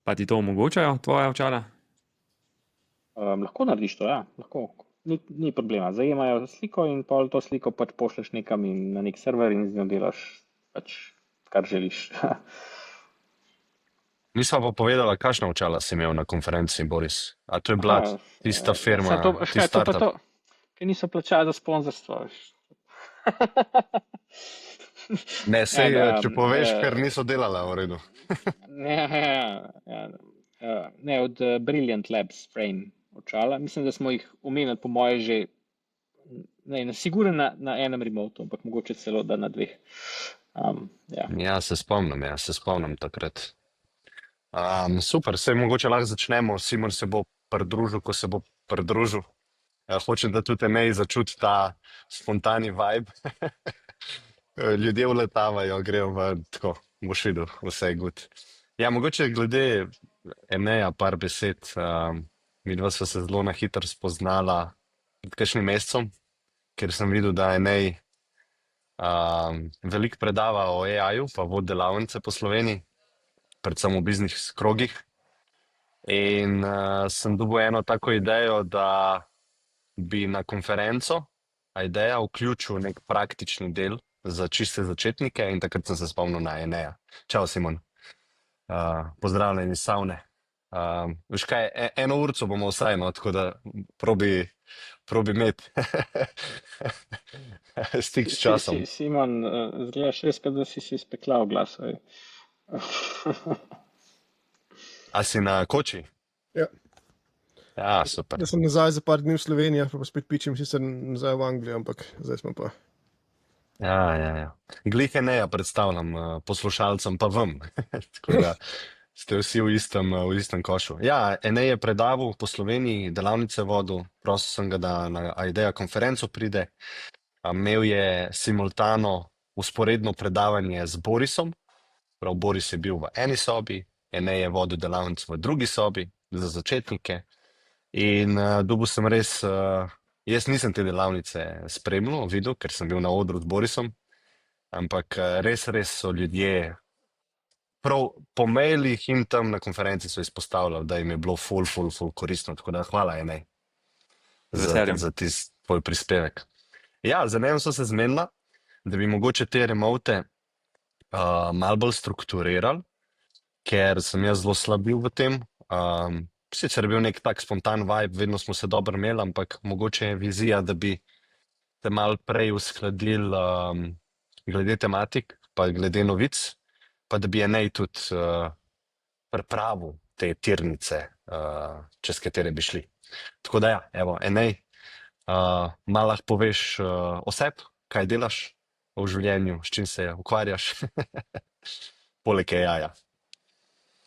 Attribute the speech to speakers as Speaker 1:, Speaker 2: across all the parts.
Speaker 1: Pa ti to omogočajo tvoja očala?
Speaker 2: Lahko narediš to, ja, lahko. Ni problema. Zajemajo sliko in pol to sliko pač pošleš nekam in na nek server in z njo delaš pač, kar želiš.
Speaker 3: Nisva pa povedala, kakšna očala si imel na konferenci, Boris. A to je bila
Speaker 2: Aha,
Speaker 3: tista firma,
Speaker 2: to
Speaker 3: tisti
Speaker 2: pa
Speaker 3: startup?
Speaker 2: to, ker niso plačali za sponzorstvo. Veš.
Speaker 3: Ne, sej,
Speaker 2: Ja,
Speaker 3: če poveš, ker niso delala v redu.
Speaker 2: Ne, od Brilliant Labs Frame očala. Mislim, da smo jih omenili, po moje, že sigurno na enem remotu, ampak mogoče celo da na dveh. Ja.
Speaker 3: Ja, se spomnim takrat. Super, sej mogoče lahko začnemo. Simon se bo pridružil, ko se bo pridružil. Hočem, da tudi ne začuti ta spontani vibe. Ljudje uletavajo, grejo v tako, boš videl, vse je good. Ja, mogoče glede Eneja par besed. Midva sva se zelo na hitro spoznala pred kakšnim mesecem, ker sem videl, da Enej veliko predava o AI-ju, pa vodi delavnice po Sloveniji, predvsem v biznis krogih. In sem dobil eno tako idejo, da bi na konferenco ideja vključil nek praktični del za čiste začetnike in takrat sem se spomnil na Eneja. Čau, Simon. Pozdravljeni iz savne. Veš kaj, eno urco bomo vsaj, no, tako da probi imeti stik s časom.
Speaker 2: Simon, zgledaš res, kot da si spekla v glas.
Speaker 3: A si na koči?
Speaker 4: Ja.
Speaker 3: Ja, super.
Speaker 4: Jaz sem nazaj za par dni v Slovenijo, pa spet pičem sicer nazaj v Anglijo, ampak zdaj smo pa.
Speaker 3: Ja. Glih Eneja predstavljam poslušalcem, pa vam. Tako da ste vsi v istem košu. Ja, Enej je predaval po Sloveniji, delavnice vodil, prosil sem ga, da na Ideja konferenco pride. Imel je simultano usporedno predavanje z Borisom. Prav, Boris je bil v eni sobi, Enej je vodil delavnic v drugi sobi za začetnike. In dobil sem res, jaz nisem te delavnice spremljal, videl, ker sem bil na odru z Borisom, ampak res so ljudje, prav po mailih in tam na konferenci so izpostavljali, da jim je bilo ful koristno, tako da hvala Enej za tisti tvoj prispevek. Ja, z Enejem so se zmenila, da bi mogoče te remote malo bolj strukturirali, ker sem jaz zelo slab bil v tem. Sicer je bil nek tak spontan vibe, vedno smo se dobro imeli, ampak mogoče je vizija, da bi te malo prej uskladili glede tematik, pa glede novic, pa da bi Enej tudi pripravil te tirnice, čez katere bi šli. Tako da ja, evo, Enej, malo lahko poveš o sebi, kaj delaš v življenju, s čim se ukvarjaš, poleg AI-ja.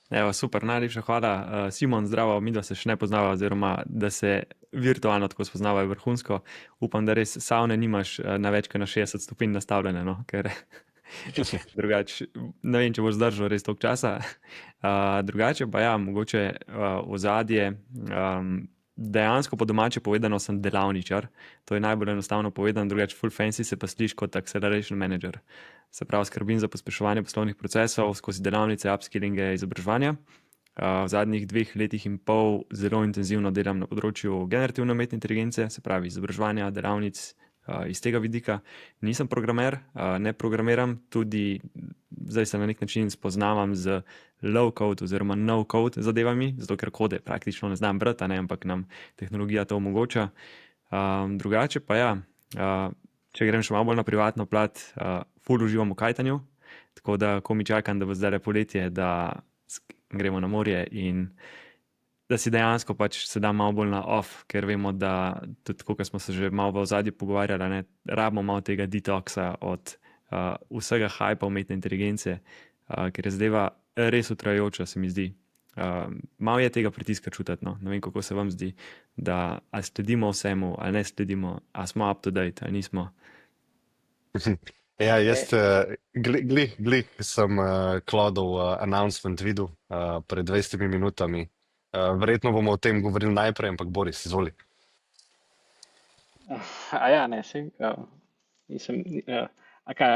Speaker 1: Evo, super, najlepša hvala. Simon, zdravo, midva se še ne poznava, oziroma da se virtualno tako spoznava je vrhunsko. Upam, da res savne nimaš na več kot na 60 stopinj nastavljene, no? Ker drugače, ne vem, če boš zdržal res toliko časa. Drugače pa ja, mogoče ozadje. Dejansko po domače povedano sem delavničar, to je najbolj enostavno povedano, drugače full fancy se pa sliši kot acceleration manager. Se pravi, skrbim za pospeševanje poslovnih procesov skozi delavnice, upskillinge, izobraževanja. V zadnjih 2 letih in pol zelo intenzivno delam na področju generativne umetne inteligence, se pravi izobraževanja, delavnic iz tega vidika. Nisem programer, ne programiram, tudi zdaj se na nek način spoznavam z low code oziroma no code zadevami, zato ker kode praktično ne znam brati, ampak nam tehnologija to omogoča. Drugače pa ja, če grem še malo bolj na privatno plat, ful uživam v kajtanju, tako da ko mi čakam, da bo zdaj poletje, da gremo na morje in da si dejansko pač se da malo bolj na off, ker vemo, da tudi tako, kot smo se že malo v ozadju pogovarjali, ne, rabimo malo tega detoxa od vsega hypa umetne inteligence, ker je zadeva res utrajajoča, se mi zdi. Malo je tega pritiska čutiti, no. Ne vem, kako se vam zdi, da ali sledimo vsemu, ali ne sledimo, ali smo up to date, ali nismo.
Speaker 3: Ja, jaz glih sem Claudeov announcement videl pred 20 minutami. Verjetno bomo o tem govorili najprej, ampak Boris, izvoli.
Speaker 2: Ne, sej,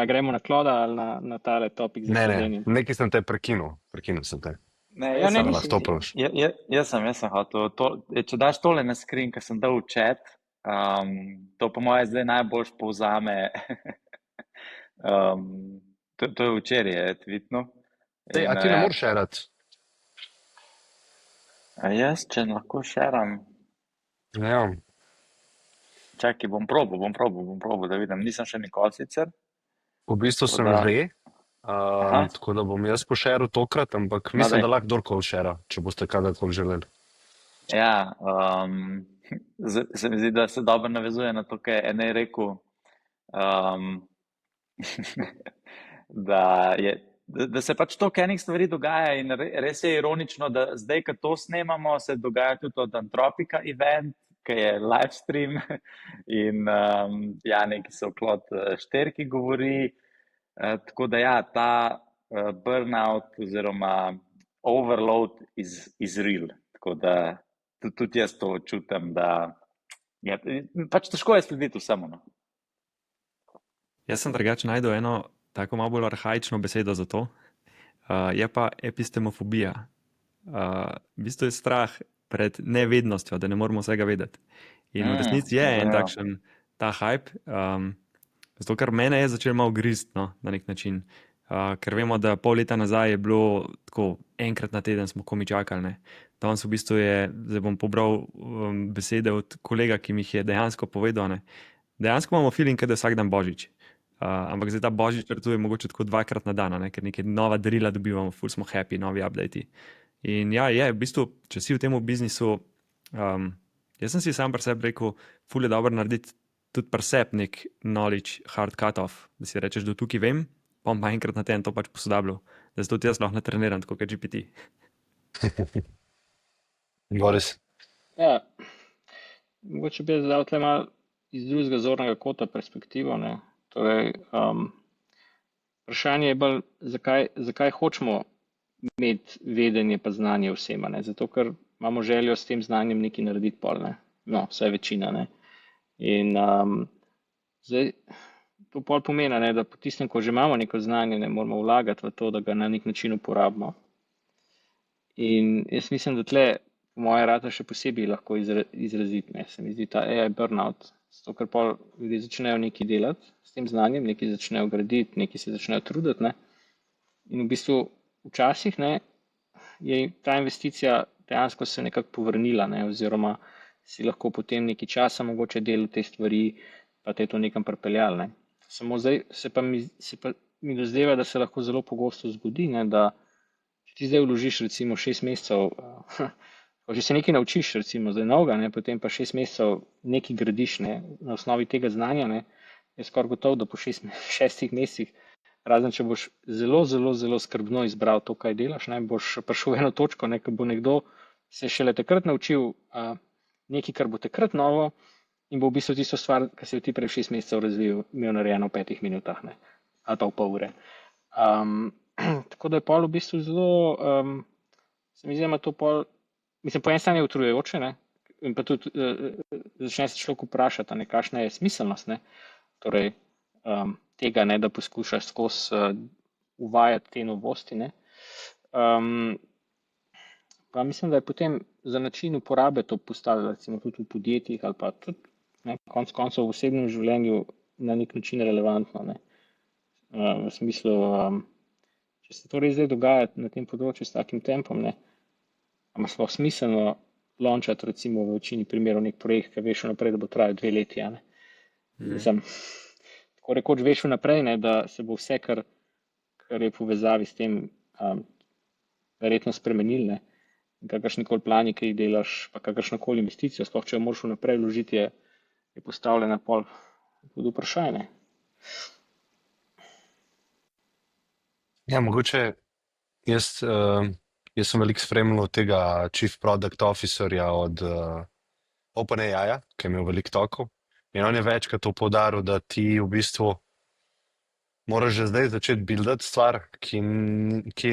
Speaker 2: gremo na Clauda ali na tale topik za
Speaker 3: sledenje? Ne, nekaj sem te prekinul sem te.
Speaker 5: Ne,
Speaker 2: Ja,
Speaker 5: jaz
Speaker 2: ne,
Speaker 5: sem,
Speaker 3: Da
Speaker 2: nisi,
Speaker 3: lahko to
Speaker 2: nisi.
Speaker 3: proš.
Speaker 5: jaz sem hotel, če daš tole na screen, ki sem dal v chat, to po moje zdaj najbolj povzame, to je včeraj, je tvitno.
Speaker 3: Ej, a
Speaker 5: In
Speaker 3: ti ne moreš šerati?
Speaker 5: jaz, če lahko šeram,
Speaker 3: Ja,
Speaker 5: čakaj, bom probal, da vidim, nisem še nikoli sicer,
Speaker 3: v bistvu
Speaker 5: tako
Speaker 3: sem
Speaker 5: da,
Speaker 3: že,
Speaker 5: aha,
Speaker 3: tako da bom jaz pošeril tokrat, ampak
Speaker 5: no
Speaker 3: mislim,
Speaker 5: daj.
Speaker 3: da lahko kdorkoli šera, če boste kadarkoli želeli.
Speaker 5: Ja, se mi zdi, da se dobro navezuje na to, kar je Enej rekel, da se pač toliko enih stvari dogaja in res je ironično, da zdaj, ko to snemamo, se dogaja tudi od Antropika event, ki je live stream in Jani, ki se o Klot 4 govori, tako da ja, ta burnout oziroma overload is real, tako da tudi jaz to čutim, da je pač težko je slediti vsemu, no.
Speaker 1: Jaz sem drugače najdel eno tako malo bolj arhaično besedo za to, je pa epistemofobija. V bistvu je strah pred nevednostjo, da ne moramo vsega vedeti. In v resnici je en
Speaker 5: zanimivo.
Speaker 1: takšen ta hype, zato ker mene je začel malo grist, no, na nek način. Ker vemo, da pol leta nazaj je bilo tako, enkrat na teden smo komi čakali. Ne. Danes v bistvu je, zdaj bom pobral besede od kolega, ki mi jih je dejansko povedal. Ne. Dejansko imamo feeling, da je vsak dan Božič. Ampak zdaj ta Božič vrtuje mogoče tako 2-krat na dan, ne, ker neke nova darila dobivamo, ful smo happy, novi updati. In ja, je v bistvu, če si v tem biznisu, jaz sem si sam pri sebi rekel, ful je dobro narediti tudi pri sebi nek knowledge hard cut-off, da si rečeš, da tukaj vem, pa bom pa enkrat na teden to pač posodabljal, da se tudi jaz lahko natreniram, tako kot GPT.
Speaker 3: Boris.
Speaker 2: Ja, mogoče bi jaz dal tle malo iz drugega zornega kota perspektivo, ne. Torej, vprašanje je bolj, zakaj hočemo imeti vedenje pa znanje vsema, ne. Zato, ker imamo željo s tem znanjem nekaj narediti pol, ne. No, vsaj večina, ne. In zdaj, to pol pomeni, ne, da po tistem, ko že imamo neko znanje, ne moramo vlagati v to, da ga na nek način uporabimo. In jaz mislim, da tle po moje rata še posebej lahko izraziti, ne, se mi zdi ta AI burnout, zato ker pol ljudje začnejo nekaj delati s tem znanjem, nekaj začnejo graditi, nekaj se začnejo truditi, ne, in v bistvu včasih, ne, je ta investicija dejansko se nekako povrnila, ne, oziroma si lahko potem nekaj časa mogoče delal te stvari, pa te to nekam pripeljal, ne. Samo zdaj se pa mi dozdeva, da se lahko zelo pogosto zgodi, ne, da če ti zdaj vložiš recimo 6 mesecev, pa že se nekaj naučiš, recimo zdaj novega, ne, potem pa 6 mesecev nekaj gradiš, ne, na osnovi tega znanja, ne, je skoraj gotovo, da po 6 mesecih, razen če boš zelo skrbno izbral to, kaj delaš, ne, boš prišel v eno točko, ne, ko bo nekdo se šele takrat naučil nekaj, kar bo takrat novo in bo v bistvu tisto stvar, ki si jo ti prej 6 mesecev razvil, imel narejeno v 5 minutah, ne, ali pa v pol ure. Tako da je pol v bistvu zelo, se mi zdi, da to pol, mislim, po eni strani je utrujajoče, ne, in pa tudi začne se človek vprašati, ne, kakšna je smiselnost, ne, torej tega, ne, da poskušaš skozi uvajati te novosti, ne. Pa mislim, da je potem za način uporabe to postalo, recimo tudi v podjetjih ali pa tudi, ne, konec koncev v osebnem življenju na nek način relevantno, ne. V smislu, če se to res zdaj dogaja na tem področju s takim tempom, ne, ima sploh smiselno launchati recimo v večini primerov nek projekt, ki veš vnaprej, da bo trajal 2 leti, ne. Mislim, tako rekoč veš vnaprej, ne, da se bo vse, kar je v povezavi s tem verjetno spremenil, ne. In kakršnikoli plani, ki jih delaš, pa kakršnokoli investicijo, sploh če jo moraš vnaprej vložiti, je postavljena pol pod vprašanje.
Speaker 3: Ja, mogoče jaz sem veliko spremljal tega Chief Product Officerja od OpenAI-ja, ki je imel veliko tokov. In on je večkrat to poudaril, da ti v bistvu moraš že zdaj začeti buildati stvar, ki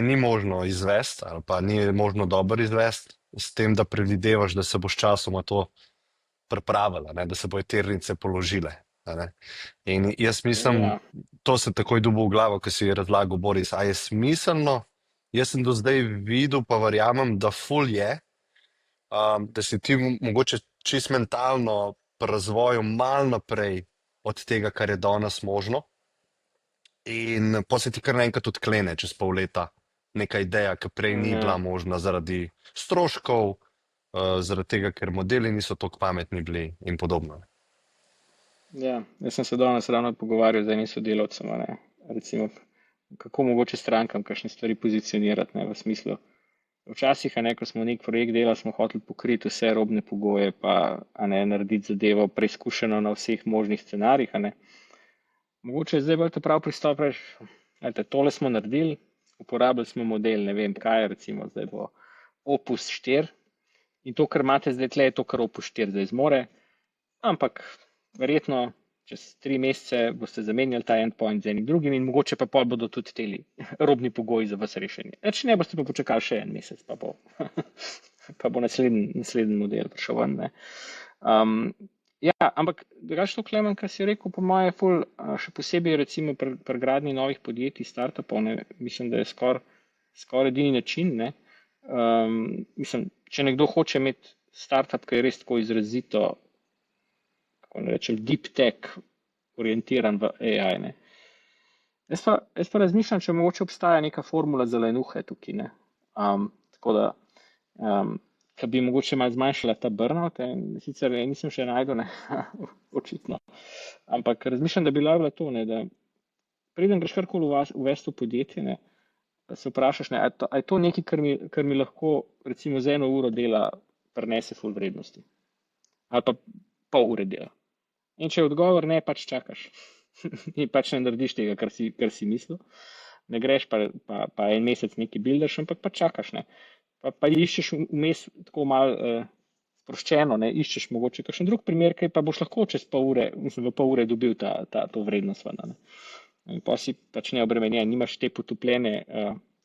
Speaker 3: ni možno izvesti ali pa ni možno dobro izvesti, s tem, da predvidevaš, da se boš časoma to pripravila, ne, da se bojo tirnice položile. Ne. In jaz mislim,
Speaker 2: Ja.
Speaker 3: to se takoj dubo v glavo, ko si je razlagal Boris, a je smiselno Jaz sem do zdaj videl, pa verjamem, da ful je, da si ti mogoče čist mentalno pri razvoju mal naprej od tega, kar je danes možno. In pa se ti kar naenkrat odklene čez pol leta neka ideja, ki prej ni bila možna zaradi stroškov, zaradi tega, ker modeli niso tako pametni bili in podobno.
Speaker 2: Ja, jaz sem se danes ravno pogovarjal z enim sodelavcem, a ne, recimo, kako mogoče strankam kakšne stvari pozicionirati, ne, v smislu. Včasih, a ne, ko smo nek projekt delali, smo hoteli pokriti vse robne pogoje, pa a ne, narediti zadevo preizkušeno na vseh možnih scenarijih, a ne. Mogoče je zdaj bolj ta prav pristop, reč, tole smo naredili, uporabili smo model, ne vem kaj, recimo zdaj bo Opus 4 in to, kar imate zdaj tle, je to, kar Opus 4 zdaj zmore, ampak verjetno čez 3 mesece boste zamenjali ta endpoint z enim drugim in mogoče pa pol bodo tudi teli robni pogoji za vas rešeni. Ne boste pa počakali še en mesec, pa bo naslednji model prišel ven, ne. Ja, ampak drugače to, Klemen, kar si rekel, po moje ful, še posebej recimo pri gradnji novih podjetij, startupov, ne, mislim, da je skoraj edini način, ne. Mislim, če nekdo hoče imeti startup, ki je res tako izrazito, kako ne rečem, deep tech orientiran v AI, ne. Jaz pa razmišljam, če mogoče obstaja neka formula za lenuhe tukaj, ne. Tako da, ki bi mogoče malo zmanjšala ta burnout, sicer nisem še najdel, ne, očitno, ampak razmišljam, da bi lahko bilo to, ne, da preden greš karkoli uvesti v podjetje, ne, da se vprašaš, ne, a je to nekaj, kar mi lahko recimo z 1 uro dela prinese ful vrednosti, ali pa pol ure dela. In če je odgovor ne, pač čakaš in pač ne narediš tega, kar si mislil, ne greš pa 1 mesec nekaj buildaš, ampak pač čakaš, ne. Pa iščeš vmes tako malo sproščeno, ne, iščeš mogoče kakšen drug primer, ki pa boš lahko čez pol ure, mislim, v pol ure dobil to vrednost ven, ne. In pa si pač neobremenjen, nimaš te potopljene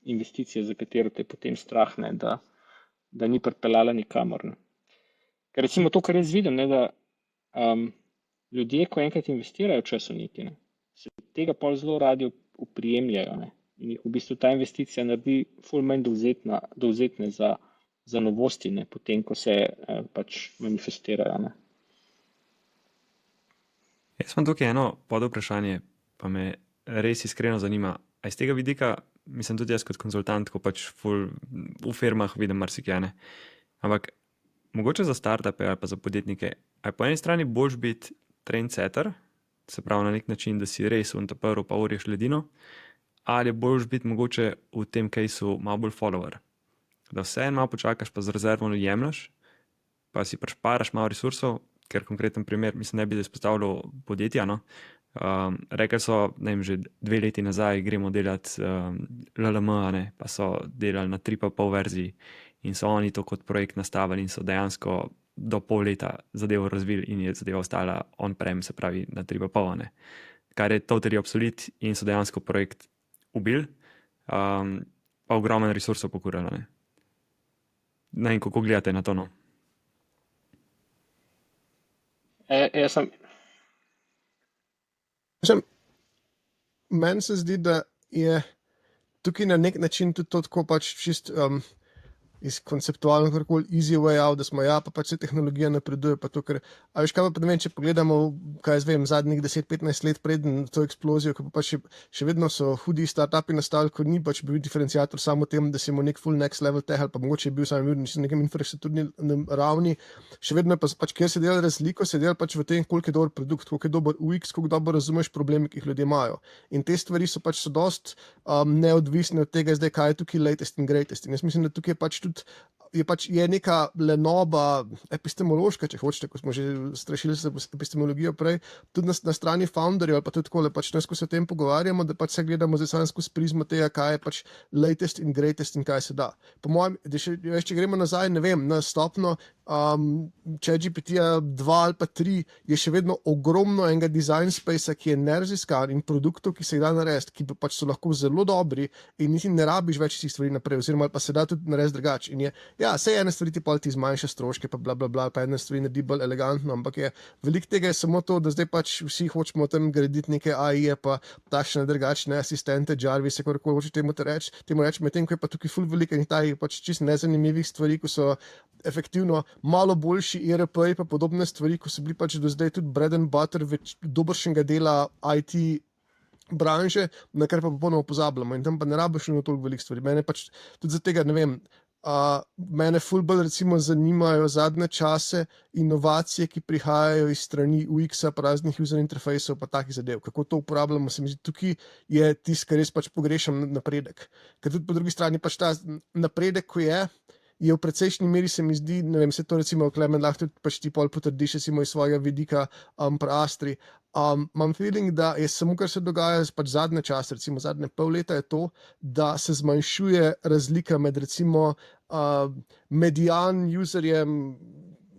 Speaker 2: investicije, za katero te potem strah, ne, da ni pripeljala nikamor, ne. Ker recimo to, kar jaz vidim, ne, da ljudje, ko enkrat investirajo čas v nekaj, ne, se tega pol zelo radi oprijemljajo, ne. In jih v bistvu ta investicija naredi ful manj dovzetne za novosti, ne, potem, ko se pač manifestirajo, ne.
Speaker 1: Jaz imam tukaj eno podvprašanje, pa me res iskreno zanima. A iz tega vidika, mislim tudi jaz kot konzultant, ko pač ful v firmah vidim marsikaj, ne. Ampak mogoče za startupe ali pa za podjetnike, a je po eni strani boljš biti trendsetter, se pravi na nek način, da si res prvi pa urješ ledino, ali je boljš biti mogoče v tem caseu malo bolj follower. Da vseeno malo počakaš, pa z rezervo jemlješ, pa si prešparaš malo resursov, ker konkreten primer, mislim, ne bi izpostavljal podjetja, no. Rekli so, ne vem, že 2 leti nazaj gremo delati LLM, ne, pa so delali na 3,5 verziji in so oni to kot projekt nastavili in so dejansko do pol leta zadevo razvili in je zadeva ostala on-prem, se pravi na 3,5, ne. Kar je totally obsolete in so dejansko projekt ubili, pa ogromno resursov pokurali, ne. Ne vem, kako gledate na to, no.
Speaker 4: Meni se zdi, da je tukaj na nek način tudi to tako pač čist iz konceptualno karkoli easy way out, da smo pa pač se tehnologija napreduje, pa to, ker, a veš kaj pa ne vem, če pogledamo, kaj jaz vem, zadnjih 10-15 let preden to eksplozijo, ko pa pač še vedno so hudi startupi nastali, ko ni pač bil diferenciator samo tem, da si imel nek full next level teh, ali pa mogoče je bil samo na nekem infrastrukturni ravni, še vedno pa pač, kjer se dela razliko, se dela pač v tem, koliko je dober produkt, koliko je dober UX, koliko dobro razumeš probleme, ki jih ljudje imajo. In te stvari so pač dost neodvisne od tega zdaj, kaj je tukaj latest in greatest. In jaz mislim, da tukaj je pač tudi je neka lenoba epistemološka, če hočete, ko smo že strašili se epistemologijo prej, tudi na strani founderjev, ali pa tudi takole, pač ko se o tem pogovarjamo, da pač se gledamo zdaj samo skozi prizmo tega, kaj je pač latest in greatest in kaj se da. Po mojem, če gremo nazaj, ne vem, na stopno, ChatGPT-ja 2 ali pa 3 je še vedno ogromno enega design spacea, ki je neraziskan in produktov, ki se jih da narediti, ki pač so lahko zelo dobri in niti ne rabiš več tistih stvari naprej, oziroma pa se da tudi narediti drugače. In je, ja, sej ene stvari ti pol ti zmanjša stroške, pa bla, bla, bla, pa ene stvari naredi bolj elegantno, ampak je veliko tega je samo to, da zdaj pač vsi hočemo tam graditi neke AI-je, pa takšne drugačne asistente, Jarvis, kakorkoli hoče temu reči, medtem ko je pa tukaj ful veliko in taj pač čisto nezanimivih stvari, ko so efektivno malo boljši ERP-ji pa podobne stvari, ko so bili pač do zdaj tudi bread and butter dobršnega dela IT branže, na kar pa popolnoma pozabljamo in tam pa ne rabiš na toliko veliko stvari. Mene pač tudi za tega, ne vem, mene ful bolj recimo zanimajo zadnje čase inovacije, ki prihajajo iz strani UX-a, pa raznih user interfejsov, pa takih zadev. Kako to uporabljamo, se mi zdi, tukaj je tisto, kar res pač pogrešam napredek. Ker tudi po drugi strani pač ta napredek, ko je v precejšnji meri se mi zdi, ne vem, se to recimo, Klemen, lahko tudi pač ti pol potrdiš, recimo iz svojega vidika pri Astri. Imam feeling, da je samo, kar se dogaja pač zadnje čase, recimo zadnje pol leta je to, da se zmanjšuje razlika med recimo median userjem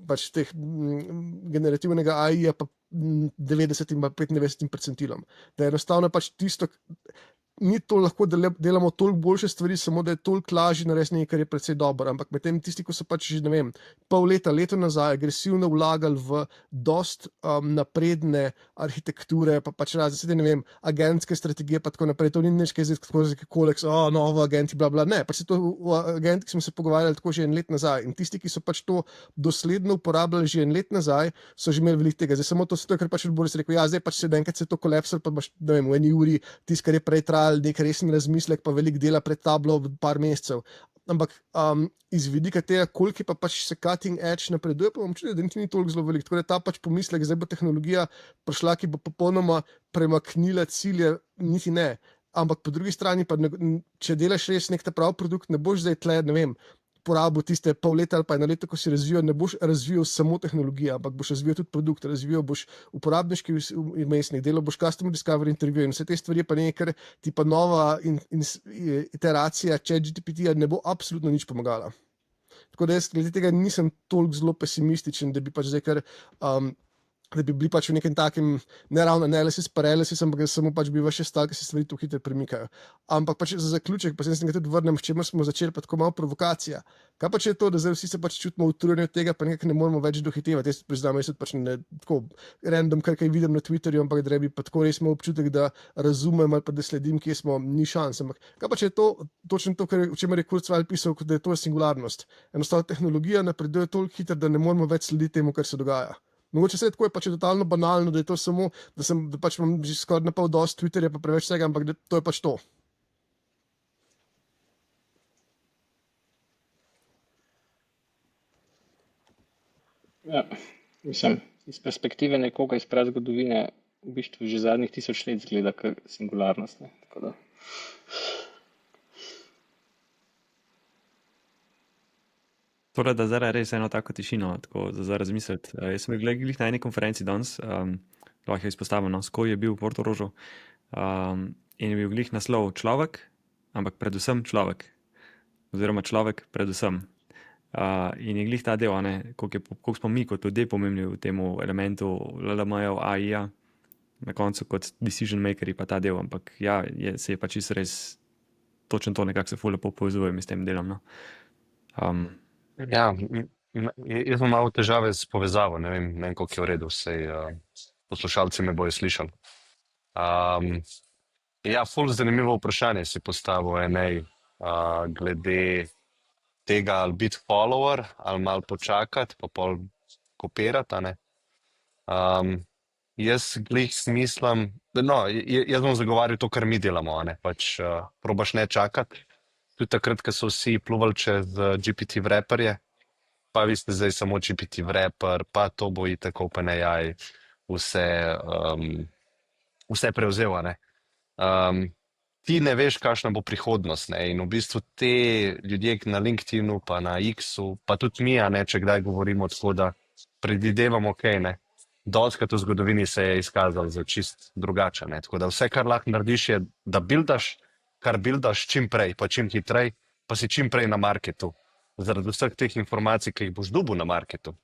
Speaker 4: pač teh generativnega AI-ja pa 90 in pa 95 percentilom. Da je enostavno pač tisto, ni to lahko, da delamo toliko boljše stvari, samo da je toliko lažje narediti nekaj, kar je precej dobro, ampak medtem tisti, ko so pač že, ne vem, pol leta, leto nazaj agresivno vlagali v dost napredne arhitekture, pa pač razne, ne vem, agentske strategije, pa tako naprej, to ni nič, kaj zdaj tako za koleks, novo agenti, bla, bla, ne, pač se to o agentih smo se pogovarjali tako že en let nazaj in tisti, ki so pač to dosledno uporabljali že en let nazaj, so že imeli veliko tega, zdaj samo to, ker pač Boris rekel, ja, zdaj pač se enkrat se to kolapsal, pa baš, ne vem, v eni uri tisto, kar je prej nek resen razmislek, pa veliko dela pred tablo v par mesecev. Ampak iz vidika tega, koliko pa pač se cutting edge napreduje, pa bom čutil, da ni toliko zelo veliko. Tako da ta pač pomislek, zdaj bo tehnologija prišla, ki bo popolnoma premaknila cilje, niti ne. Ampak po drugi strani pa, če delaš res nek ta prav produkt, ne boš zdaj tle, ne vem, porabil tiste pol leta ali pa eno leto, ko si razvijal, ne boš razvijal samo tehnologijo, ampak boš razvijal tudi produkt, razvijal boš uporabniški vmesnik, delal boš customer discovery intervju in vse te stvari pa nekaj, ti pa nova iteracija ChatGPT-ja ne bo absolutno nič pomagala. Tako da jaz glede tega nisem toliko zelo pesimističen, da bi pač zdaj kar da bi bili pač v nekem takem, ne ravno analysis, paralysis, ampak samo pač bi vaše stalke se stvari tu hitro premikajo. Ampak pač za zaključek, pa se tudi vrnem, s čemer smo začeli, pa tako malo provokacija. Kaj pa če je to, da zdaj vsi se pač čutimo utrujeni od tega, pa nekako ne moramo več dohitevati. Jaz priznam, jaz pač ne tako random, kar kaj vidim na Twitterju, ampak da bi pa tako res imel občutek, da razumem ali pa da sledim, kje smo, ni šans. Ampak kaj pa če je to, točno to, o čemer je Kurzweil pisal, da je to singularnost. Enostavno tehnologija napreduje toliko hitro, da ne moramo več slediti temu, kar se dogaja. Mogoče se tako je pač totalno banalno, da je to samo, da pač imam že skoraj napol dosti Twitterja, pa preveč vsega, ampak to je pač to.
Speaker 2: Ja, mislim, iz perspektive nekoga iz prazgodovine v bistvu že zadnjih 1000 let zgleda kot singularnost. Ne? Tako da.
Speaker 1: Torej, da zdaj res eno tako tišino, tako za razmisliti. Jaz sem bil glih na eni konferenci danes, lahko je izpostavljeno, Skoj je bil v Portorožu in je bil glih naslov človek, ampak predvsem človek. Oziroma človek predvsem. In je glih ta del, koliko smo mi kot ljudje pomembni v tem elementu LLM-jev, AI-ja, na koncu kot decision makeri pa ta del, ampak ja, se je pač res točno to nekako se ful lepo povezujem s tem delom. No.
Speaker 3: Ja, jaz imam malo težave s povezavo, ne vem, koliko je v redu, sej poslušalci me bojo slišali. Ja, ful zanimivo vprašanje si postavil, Enej, glede tega, ali biti follower, ali malo počakati, pa pol kopirati, ne. Jaz glih smislim, jaz bom zagovarjal to, kar mi delamo, ne, pač probaš ne čakati. Tudi takrat, ko so vsi pluvali čez GPT wrapperje, pa vi ste zdaj samo GPT wrapper, pa to bo itak OpenAI vse prevzel, ne. Ti ne veš, kakšna bo prihodnost, ne, in v bistvu te ljudje na LinkedInu, pa na X-u, pa tudi mi, ne, če kdaj govorimo tako, da predvidevamo kaj, ne. Dostikrat v zgodovini se je izkazalo za čist drugače, ne, tako da vse, kar lahko narediš, je, da buildaš, kar buildaš čim prej, pa čim hitrej, pa si čim prej na marketu. zaradi vseh teh informacij, ki jih boš dobil na marketu.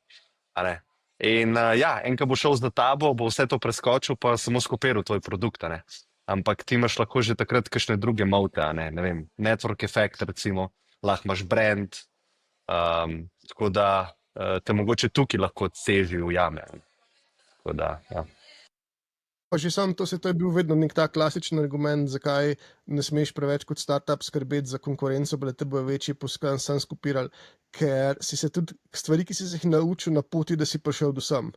Speaker 3: A ne? In enkrat bo šel za tabo, bo vse to preskočil, pa samo skopiral tvoj produkt. A ne? Ampak ti imaš lahko že takrat kakšne druge mote, a ne? Ne vem, network effect recimo, lahko imaš brand, tako da te mogoče tukaj lahko teži ujame. Tako da, ja.
Speaker 4: Pa že sam to je bil vedno nek tak klasičen argument, zakaj ne smeš preveč kot startup skrbeti za konkurenco, da te bojo večji poskan sam skopirali, ker si se tudi stvari, ki si se jih naučil na poti, da si prišel do sem.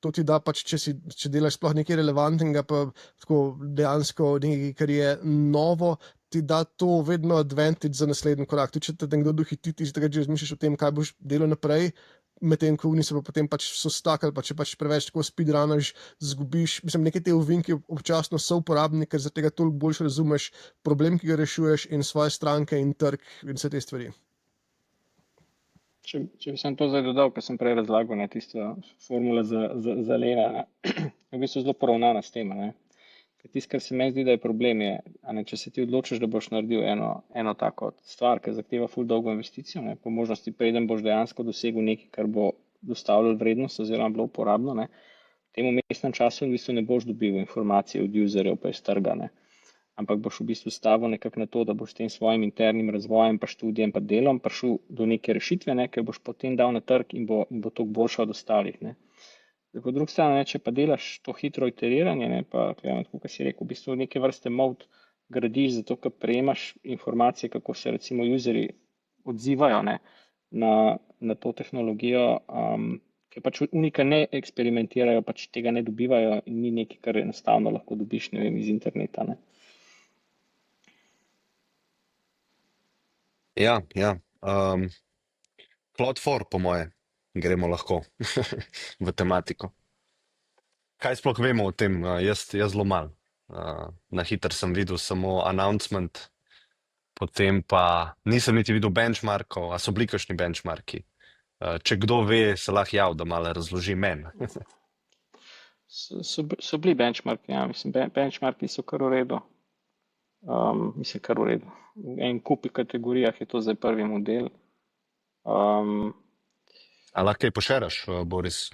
Speaker 4: To ti da pač, če delaš sploh nekaj relevantnega, pa tako dejansko nekaj, kar je novo, ti da to vedno advantage za naslednji korak. Tudi če te nekdo dohiti, ti takrat že razmišljaš o tem, kaj boš delal naprej, medtem ko oni se pa potem pač so stakali, pa če pač preveč tako speedrunaš, zgubiš, mislim, neke te ovinke občasno so uporabni, ker zaradi tega toliko boljše razumeš problem, ki ga rešuješ in svoje stranke in trg in vse te stvari.
Speaker 2: Če bi sem to zdaj dodal, ker sem prej razlagal, ne, tista formula za Lena, je v bistvu zelo poravnana s tem. Ker tisto, kar se meni zdi, da je problem, je, če se ti odločiš, da boš naredil eno tako stvar, ki zahteva ful dolgo investicijo, po možnosti preden boš dejansko dosegel nekaj, kar bo dostavljalo vrednost oziroma bilo uporabno, v tem vmesnem času v bistvu ne boš dobil informacije od userjev pa iz trga, ampak boš v bistvu stavil nekako na to, da boš s tem svojim internim razvojem, pa študijem, pa delom prišel do neke rešitve, ker boš potem dal na trg in bo to boljša od ostalih. Po drugi strani, če pa delaš to hitro iteriranje, pa, kot si rekel, v bistvu neke vrste moat gradiš, zato ker prejemaš informacije, kako se recimo userji odzivajo na to tehnologijo, ker pač unika ne eksperimentirajo, pač tega ne dobivajo in ni nekaj, kar enostavno lahko dobiš, ne vem, iz interneta.
Speaker 3: Ja. Cloud4, po moje, gremo lahko v tematiko. Kaj sploh vemo o tem? Jaz zelo malo. Na hitro sem videl samo announcement, potem pa nisem niti videl benchmarkov, a so bili kakšni benchmarki. Če kdo ve, se lahko jav, da malo razloži meni.
Speaker 2: So bili benchmarki, ja. Mislim, benchmarki so kar v redu. Mislim, kar v redu. V en kupi kategorijah je to zdaj prvi model.
Speaker 3: A lahko kaj pošeraš, Boris?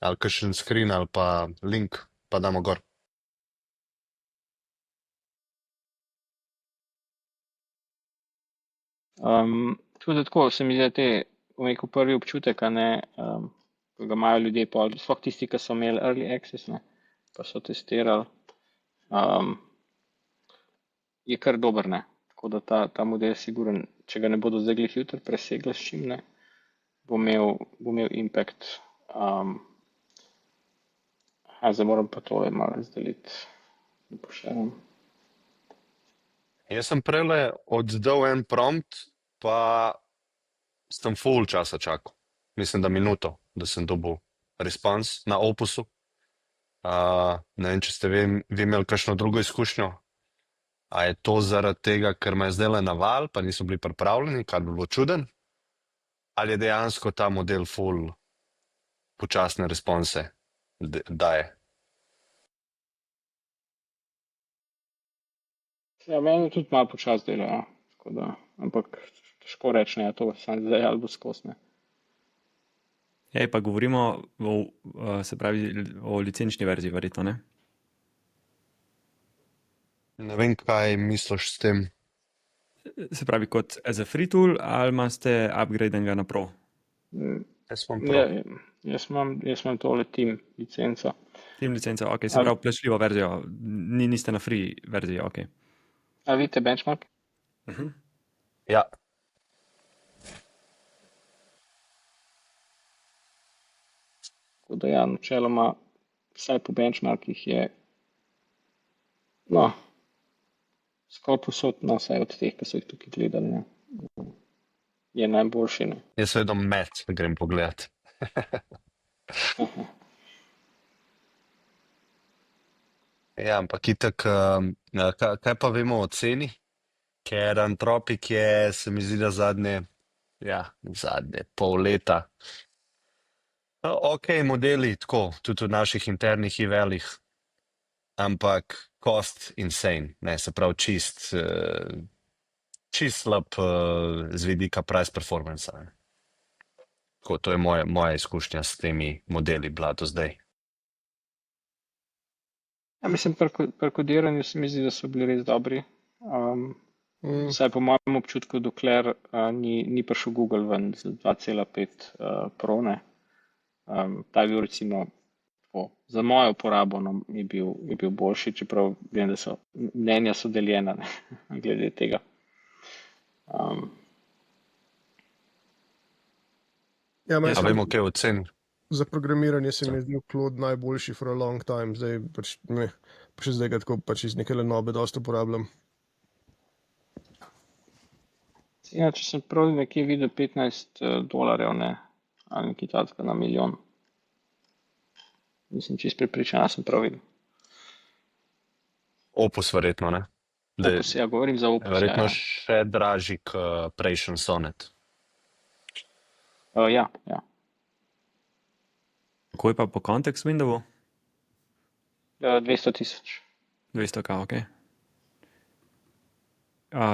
Speaker 3: Ali kakšen screen ali pa link, pa damo gor.
Speaker 2: Tako se mi zdi, da te prvi občutek, ko ga imajo ljudje, sploh tisti, ki so imeli early access, pa so testirali, je kar dober. Tako da ta model siguren, če ga ne bodo zdaj glih jutri presegli s čim, bo imel impact. Zdaj moram pa tole malo razdeliti, da pošeram.
Speaker 3: Jaz sem prele oddal en prompt, pa sem full časa čakal. Mislim, da minuto, da sem dobil respons na Opusu. Ne vem, če ste vi imeli kakšno drugo izkušnjo. A je to zaradi tega, ker me je zdajle naval, pa niso bili pripravljeni, kar bi bilo čuden? Ali je dejansko ta model full počasne response daje?
Speaker 2: Ja, meni tudi malo počas dela, ampak težko reči, to sem zdaj ali bo skosne.
Speaker 1: Pa govorimo o licenčni verziji, verjetno, ne?
Speaker 3: Ne vem, kaj misliš s tem.
Speaker 1: Se pravi, kot as a free tool, ali imate upgradenega na pro?
Speaker 3: Jaz imam pro.
Speaker 2: Jaz imam tole Team licenco.
Speaker 1: Team licenco, ok, se pravi plačljivo verzijo, niste na free verziji, ok.
Speaker 2: A vidite benchmark?
Speaker 3: Ja.
Speaker 2: Tako da ja, načeloma, vsaj po benchmarkih je, skoraj posod, vsaj od teh, ki so jih tukaj gledali, je najboljši.
Speaker 3: Jaz vedno med grem pogledat. Ja, ampak itak, kaj pa vemo o ceni? Ker Anthropic je, se mi zdi, da zadnje pol leta. Ok, modeli, tako, tudi v naših internih evalih, ampak cost insane, se pravi čist čist slab z vidika price performance. Tako, to je moja izkušnja s temi modeli bila do zdaj.
Speaker 2: Ja, mislim, pri kodiranju se mi zdi, da so bili res dobri.
Speaker 4: Mm.
Speaker 2: Vsaj po mojem občutku, dokler ni prišel Google ven z 2,5 Pro, ne. Ta je bil recimo za mojo uporabo je bil boljši, čeprav vem, da so mnenja so deljena, ne, glede tega.
Speaker 4: Ja, meni
Speaker 3: A
Speaker 4: se
Speaker 3: vemo, kaj je ocen?
Speaker 4: za programiranje se mi je zdel Claude najboljši for a long time, zdaj pač ne, pa še zdaj ga tako pač iz neke lenobe dosta uporabljam.
Speaker 2: Ja, če sem prav nekje videl $15, ne, ali nekaj takega na milijon. Nisem čist prepričan, da sem prav videl.
Speaker 3: Opus verjetno, ne? Da je
Speaker 2: Opus, ja, govorim za Opus.
Speaker 3: verjetno
Speaker 2: Ja,
Speaker 3: še dražji kot prejšnji Sonnet.
Speaker 2: ja. Ja.
Speaker 1: Kako je pa po kontekst Windowsu?
Speaker 2: 200,000.
Speaker 1: 200k, ok.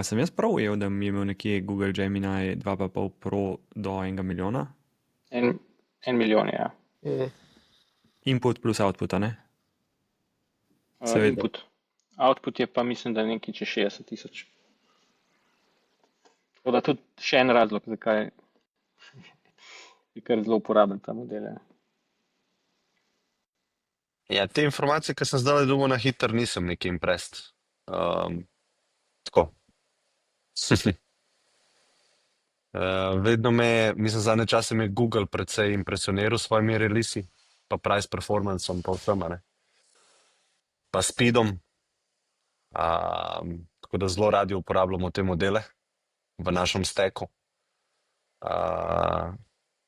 Speaker 1: Sem jaz prav ujel, da mi je imel nekje Google Gemini 2,5 Pro do 1 milijona?
Speaker 2: 1 milijon, ja.
Speaker 1: Input plus output, a ne? Seveda.
Speaker 2: Input. Output je pa mislim, da nekaj čez 60,000. Tako da tudi še en razlog, zakaj je kar zelo uporaben ta model. Ja.
Speaker 3: Ja, te informacije, ki sem zdaj dobil na hitro, nisem nekaj impressed. Tako. Vedno mislim, zadnje čase me je Google precej impresioniral s svojimi releasi, pa price performanceom, pa vsem, ne. Pa speedom. Tako da zelo radi uporabljamo te modele v našem stacku.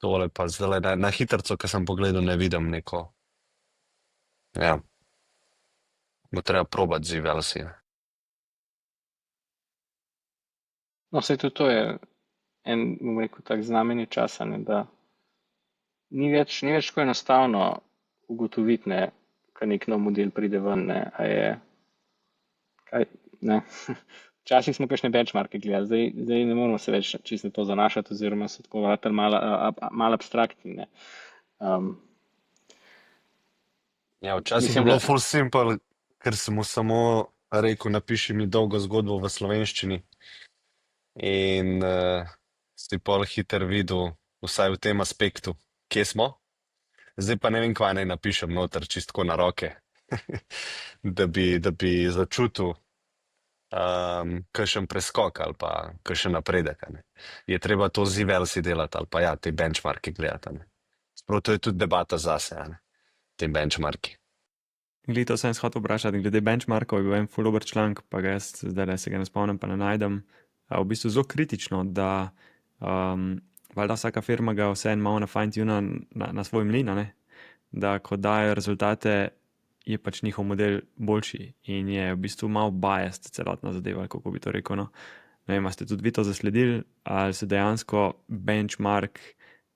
Speaker 3: Tole pa zdaj na hitrco, ki sem pogledal, ne vidim neko. Ja. Bo treba probati z Ivelsi.
Speaker 2: No, saj tudi to je en, bom rekel, tak znamenje časa, ne, da ni več tako enostavno ugotoviti, ne, ko nek nov model pride ven, ne, a je, kaj, ne. Včasih smo kakšne benchmarke gledali, zdaj ne moramo se več čisto to zanašati, oziroma so tako malo abstraktni, ne.
Speaker 3: Ja, včasih je
Speaker 2: Mislim,
Speaker 3: bilo
Speaker 2: da-
Speaker 3: full simple, ker sem mu samo rekel, napiši mi dolgo zgodbo v slovenščini. In si pol hiter videl, vsaj v tem aspektu, kje smo. Zdaj pa ne vem, kva naj napišem noter, čistko na roke, da bi začutil kakšen preskok ali pa kakšen napredek. A ne. Je treba to z Ivelsi delati ali pa ja, te benchmarke gledati. A ne. Sprav to je tudi debata zase, a ne. Te benchmarki.
Speaker 1: Glede to sem hotel vprašati, glede benchmarkov je bil en full dober članek, pa ga jaz zdaj se ga ne spomnim, pa ne najdem. V bistvu zelo kritično, da valjda vsaka firma ga vse malo na fine-tuna na svoj mlin, ne? Da ko dajo rezultate, je pač njihov model boljši in je v bistvu malo biased celotna zadeva, kako bi to rekel. No? Ne vem, a ste tudi vi to zasledili, ali se dejansko benchmark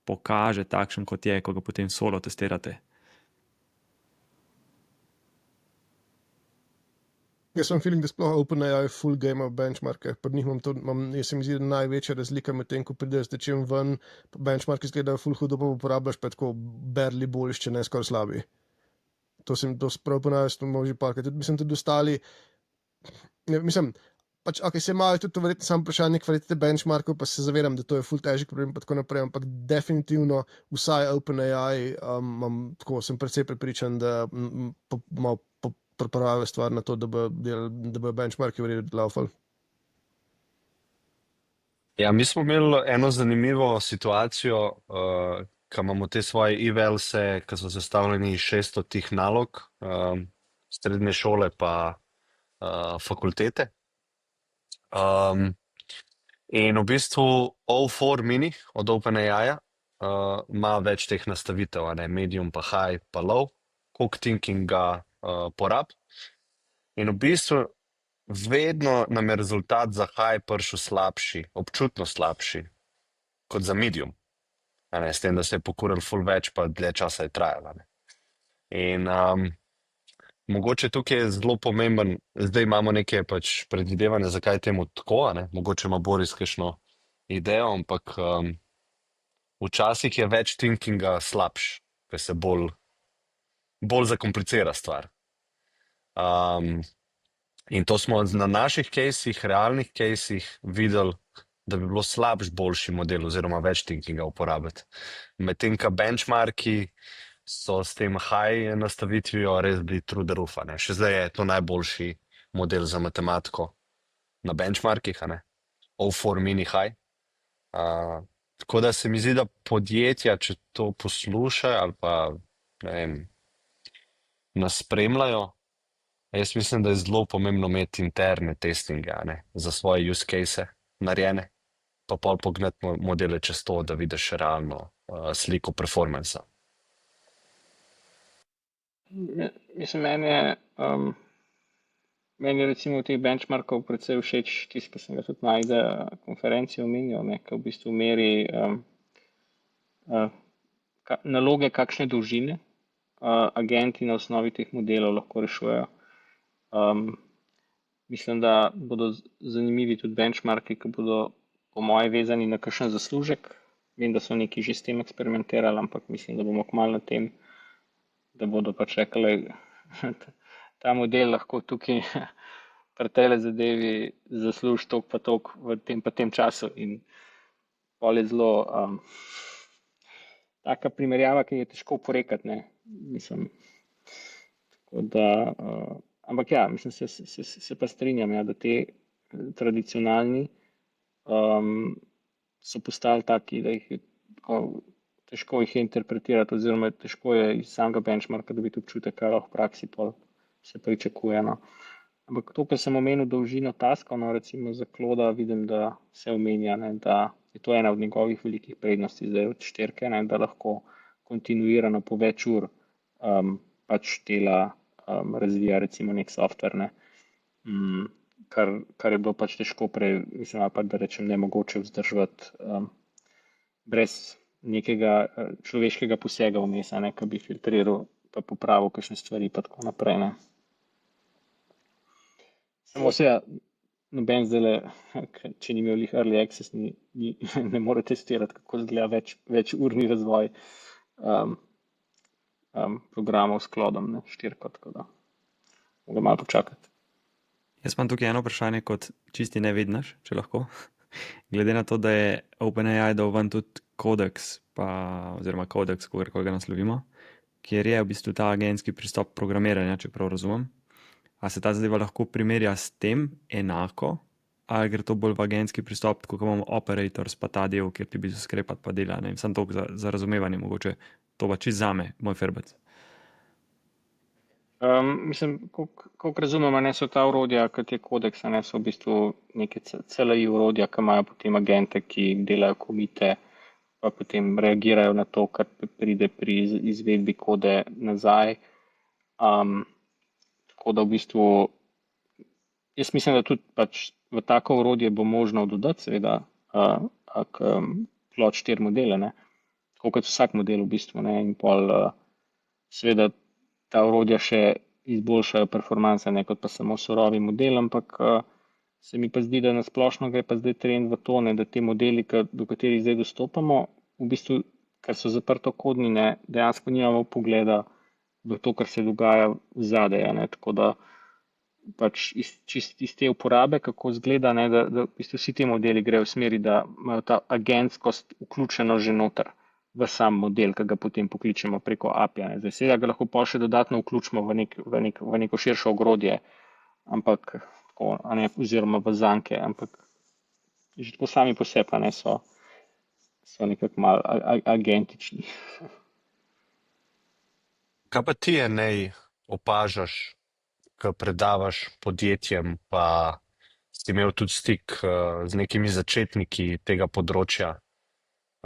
Speaker 1: pokaže takšen, kot je, ko ga potem solo testirate.
Speaker 4: Jaz sem feeling, da sploh OpenAI full game of benchmarke. Pri njih jaz se mi zdi, da največja razlika med tem, ko prideš s čim ven, benchmarki izgledajo full hudo, pa uporabljaš pa tako barely boljš, če ne skoraj slabi. To sprav ponavljam, smo možni parkati. Mislim, tudi ostali, mislim, pač, ok, se imajo tudi to verjetno samo vprašanje kvalitete benchmarkov, pa se zavedam, da to je full težek problem, pa tako naprej, ampak definitivno vsaj OpenAI, sem precej prepričan, da malo pripravljajo stvar na to, da bo benchmarki v redu laufali.
Speaker 3: Ja, mi smo imeli eno zanimivo situacijo, ko imamo te svoje Ivelse, ki so sestavljeni iz 600 tih nalog, srednje šole pa fakultete. In v bistvu O4 mini od OpenAI ima več teh nastavitev, a ne, medium pa high pa low, koliko thinkinga porab. In v bistvu vedno nam je rezultat za high prišel slabši, občutno slabši, kot za medium. A ne, s tem, da se je pokuril ful več, pa dlje časa je trajalo. In Mogoče tukaj je zelo pomemben, zdaj imamo neke pač predvidevanja, zakaj je temu tako, a ne? Mogoče ima Boris kakšno idejo, ampak včasih je več thinkinga slabš, ker se bolj zakomplicira stvar. In to smo na naših caseih, realnih caseih videli, da bi bilo slabš boljši model oziroma več thinkinga uporabiti. Medtem, ka benchmarki so s tem high nastavitvijo res bili through the roof, a ne. Še zdaj je to najboljši model za matematiko na benchmarkih, a ne. O4 mini high. Tako da se mi zdi, da podjetja, če to poslušajo ali pa, ne vem, nas spremljajo, jaz mislim, da je zelo pomembno imeti interne testinge, a ne, za svoje use case narejene, pa pol pognati modele čez to, da vidiš realno sliko performansa.
Speaker 2: Mislim, meni je recimo teh benchmarkov predvsej všeč tisti, ki sem ga tudi na IDEA konferenci omenjal, ne, ki v bistvu meri naloge, kakšne dolžine agenti na osnovi teh modelov lahko rešujejo. Mislim, da bodo zanimivi tudi benchmarki, ki bodo po moje vezani na kakšen zaslužek. Vem, da so neki že s tem eksperimentirali, ampak mislim, da bomo kmalu na tem, da bodo pač rekli, ta model lahko tukaj pri tejle zadevi zasluži toliko pa toliko v tem pa tem času. In pol je zelo taka primerjava, ki je težko oporekati, ne. Mislim, tako da, ampak ja, mislim, se pa strinjam, ja, da te tradicionalni so postali taki, da jih je težko jih je interpretirati, oziroma težko je iz samega benchmarka dobiti občutek, kaj lahko v praksi pol se pričakuje. No. Ampak to, kar sem omenil dolžino taskov, no, recimo za Clauda vidim, da se omenja, ne, da je to ena od njegovih velikih prednosti zdaj od 4, ne, da lahko kontinuirano po več ur pač dela, razvija recimo nek software, ne. Kar je bilo pač težko prej, mislim, pa da rečem nemogoče vzdrževati brez nekega človeškega posega vmes, ne, ki bi filtriral pa popravil kakšne stvari pa tako naprej, ne. Samo seveda, noben zdajle, če ni imel early access, ne more testirati, kako izgleda več urni razvoj programov s Claudom, ne, 4, tako da mogo malo počakati.
Speaker 1: Jaz imam tukaj eno vprašanje kot čisti nevidnaš, če lahko. Glede na to, da je OpenAI dal ven tudi Codex, oziroma Codex, kogarkoli ga naslovimo, kjer je v bistvu ta agentski pristop programiranja, če prav razumem. A se ta zadeva lahko primerja s tem enako, ali gre to bolj v agentski pristop, tako kot imamo operators, pa ta del, kjer ti bi se skrepati pa dela, ne vem, samo toliko za razumevanje mogoče, to pa čist zame, moj ferbec.
Speaker 2: Mislim, koliko razumem, ne, so ta orodja, kot je Codex, ne, so v bistvu neke CLI orodja, ki imajo potem agente, ki delajo komite, pa potem reagirajo na to, kar pride pri izvedbi kode nazaj. Tako da v bistvu, jaz mislim, da tudi pač v tako orodje bo možno dodati seveda Claude 4 modele, ne, tako kot vsak model v bistvu, ne, in pol seveda ta orodja še izboljšajo performance, ne kot pa samo surovi model, ampak se mi pa zdi, da nasplošno gre pa zdaj trend v to, ne, da te modeli, do katerih zdaj dostopamo, v bistvu, ker so zaprtokodni, ne, dejansko nimamo pogleda v to, kar se dogaja zadaj, ne, tako da pač iz te uporabe, kako izgleda, ne, da v bistvu vsi ti modeli grejo v smeri, da imajo ta agentskost vključeno že noter v sam model, ki ga potem pokličemo preko API. Zdaj seveda ga lahko pa še dodatno vključimo v neko širšo ogrodje, ampak tako, a ne, oziroma v zanke, ampak že tako sami po sebi, ne, so nekako malo agentični.
Speaker 3: Kaj pa ti, Enej, opažaš, ko predavaš podjetjem, pa si imel tudi stik z nekimi začetniki tega področja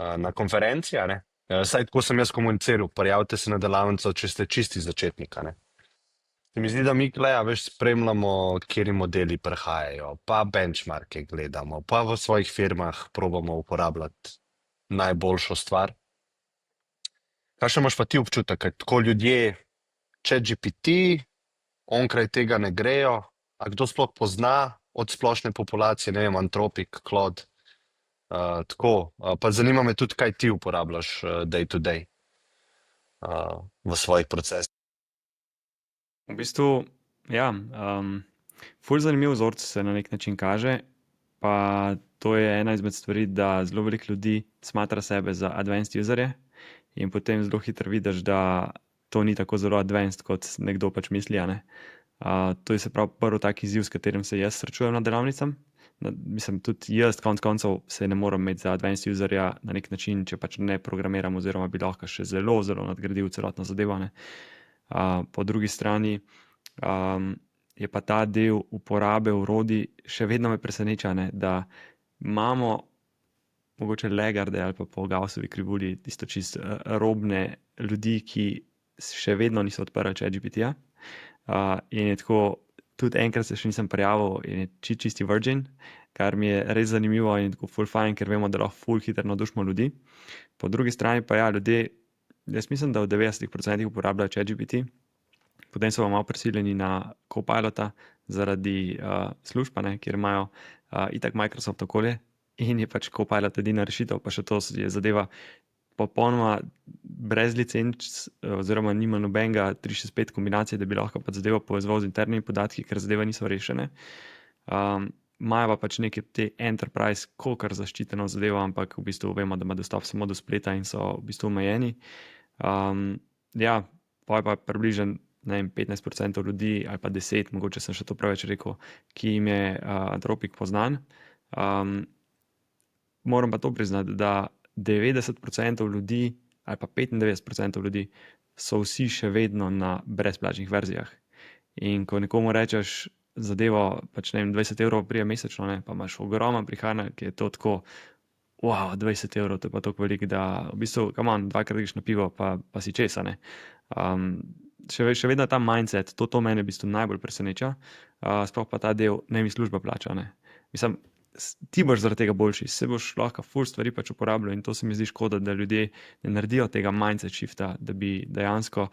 Speaker 3: na konferenci, a ne? Saj tako sem jaz komuniciral, prijavite se na delavnico, če ste čisti začetnik, a ne? Se mi zdi, da mi Kleja veš spremljamo, kateri modeli prihajajo, pa benchmarke gledamo, pa v svojih firmah probamo uporabljati najboljšo stvar. Kakšen imaš pa ti občutek, tako ljudje ChatGPT onkraj tega ne grejo. A kdo sploh pozna od splošne populacije, ne vem, Anthropic, Claude, tako. Pa zanima me tudi, kaj ti uporabljaš day to day v svojih procesih.
Speaker 1: V bistvu, ja, ful zanimiv vzorec se na nek način kaže, pa to je ena izmed stvari, da zelo veliko ljudi smatra sebe za advanced userje in potem zelo hitro vidiš, da to ni tako zelo advanced, kot nekdo pač misli, a ne. To je se pravi prvi tak izziv, s katerim se jaz srečujem na delavnicam. Mislim, tudi jaz konec koncev se ne morem imeti za advanced userja na nek način, če pač ne programiram oziroma bi lahko še zelo, zelo nadgradil celotno zadevo, ne. Po drugi strani je pa ta del uporabe orodij še vedno me preseneča, ne, da imamo mogoče legarde ali pa po Gaussovi krivulji tisto čist robne ljudi, ki še vedno niso odprli ChatGPT-ja. In je tako, tudi enkrat se še nisem prijavil in je čisti virgin, kar mi je res zanimivo in tako ful fajn, ker vemo, da lahko ful hitro navdušimo ljudi. Po drugi strani pa ja, ljudje, jaz mislim, da v 90% uporabljajo ChatGPT, potem so malo prisiljeni na Copilota zaradi služb, kjer imajo itak Microsoft okolje in je pač Copilot edina rešitev, pa še to je zadeva popolnoma brez licenc oziroma nima nobenega 365 kombinacije, da bi lahko pač zadevo povezoval z internimi podatki, ker zadeve niso rešene. Imajo pa pač neke te enterprise, kolikor zaščiteno zadevo, ampak v bistvu vemo, da ima dostop samo do spleta in so v bistvu omejeni. Ja, pa je pa približno, ne vem, 15% ljudi ali pa 10%, mogoče sem še to preveč rekel, ki jim je Anthropic poznan. Moram pa to priznati, da 90% ljudi ali pa 95% ljudi so vsi še vedno na brezplačnih verzijah. In ko nekomu rečeš zadevo, pač ne vem, 20 evrov prije mesečno, ne, pa imaš ogromen prihranek, ki je to tako, wow, 20 evrov, to je pa tako veliko, da v bistvu, come on, dvakrat greš na pivo, pa si česa, ne. Še vedno ta mindset, to mene v bistvu najbolj preseneča, sploh pa ta del, ne mi služba plača, ne. Mislim, ti boš zaradi tega boljši, se boš lahko ful stvari pač uporabljal in to se mi zdi škoda, da ljudje ne naredijo tega mindset shifta, da bi dejansko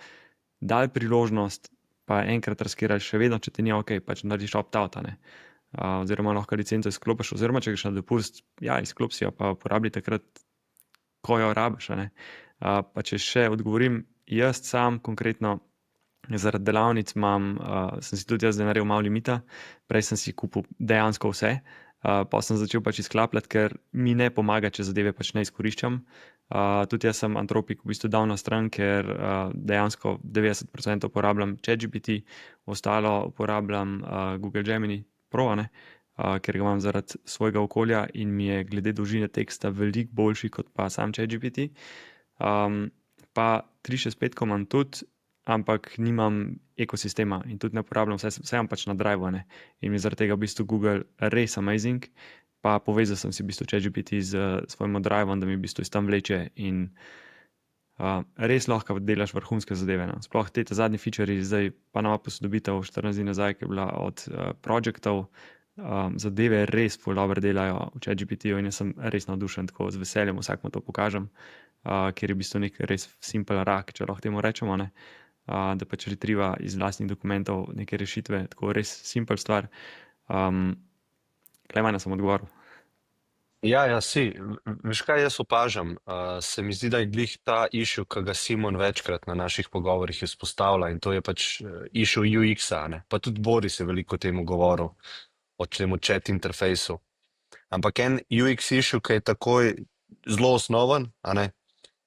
Speaker 1: dali priložnost, pa enkrat riskirali, še vedno, če ti ni ok, pač narediš opt-out, ne. Oziroma lahko licenco izklopiš, oziroma če greš na dopust, ja, izklop si jo, pa uporabi takrat, ko jo rabiš, ne. Pa če še odgovorim, jaz sam konkretno zaradi delavnic sem si tudi jaz naredil malo limita, prej sem si kupil dejansko vse, pa sem začel pač izklapljati, ker mi ne pomaga, če zadeve pač ne izkoriščam. Tudi jaz sem Anthropic v bistvu dal na stran, ker dejansko 90% uporabljam ChatGPT, ostalo uporabljam Google Gemini Pro, ne, ker ga imam zaradi svojega okolja in mi je glede dolžine teksta veliko boljši kot pa sam ChatGPT. Pa 365 imam tudi, ampak nimam ekosistema in tudi ne uporabljam, vse imam pač na Drive, ne. In mi zaradi tega v bistvu Google res amazing, pa povezal sem si v bistvu ChatGPT z svojim Driveom, da mi v bistvu iz tam vleče in res lahko delaš vrhunske zadeve, no. Sploh te zadnji featurji, zdaj pa nova posodobitev 14 dni nazaj, ki je bila od projektov, zadeve res ful dobro delajo v ChatGPT-ju in jaz sem res navdušen, tako z veseljem vsakmu to pokažem, ker je v bistvu nek res simple rak, če lahko temu rečemo, ne. Da pač retrieva iz vlastnih dokumentov neke rešitve, tako res simple stvar. Klemena sem odgovoril.
Speaker 3: Ja, si. Veš kaj jaz opažam? Se mi zdi, da je glih ta issue, ki ga Simon večkrat na naših pogovorih izpostavlja in to je pač issue UX-a, ne. Pa tudi Boris je veliko o tem govoril, o temu chat interfejsu. Ampak en UX issue, ki je takoj zelo osnoven, a ne,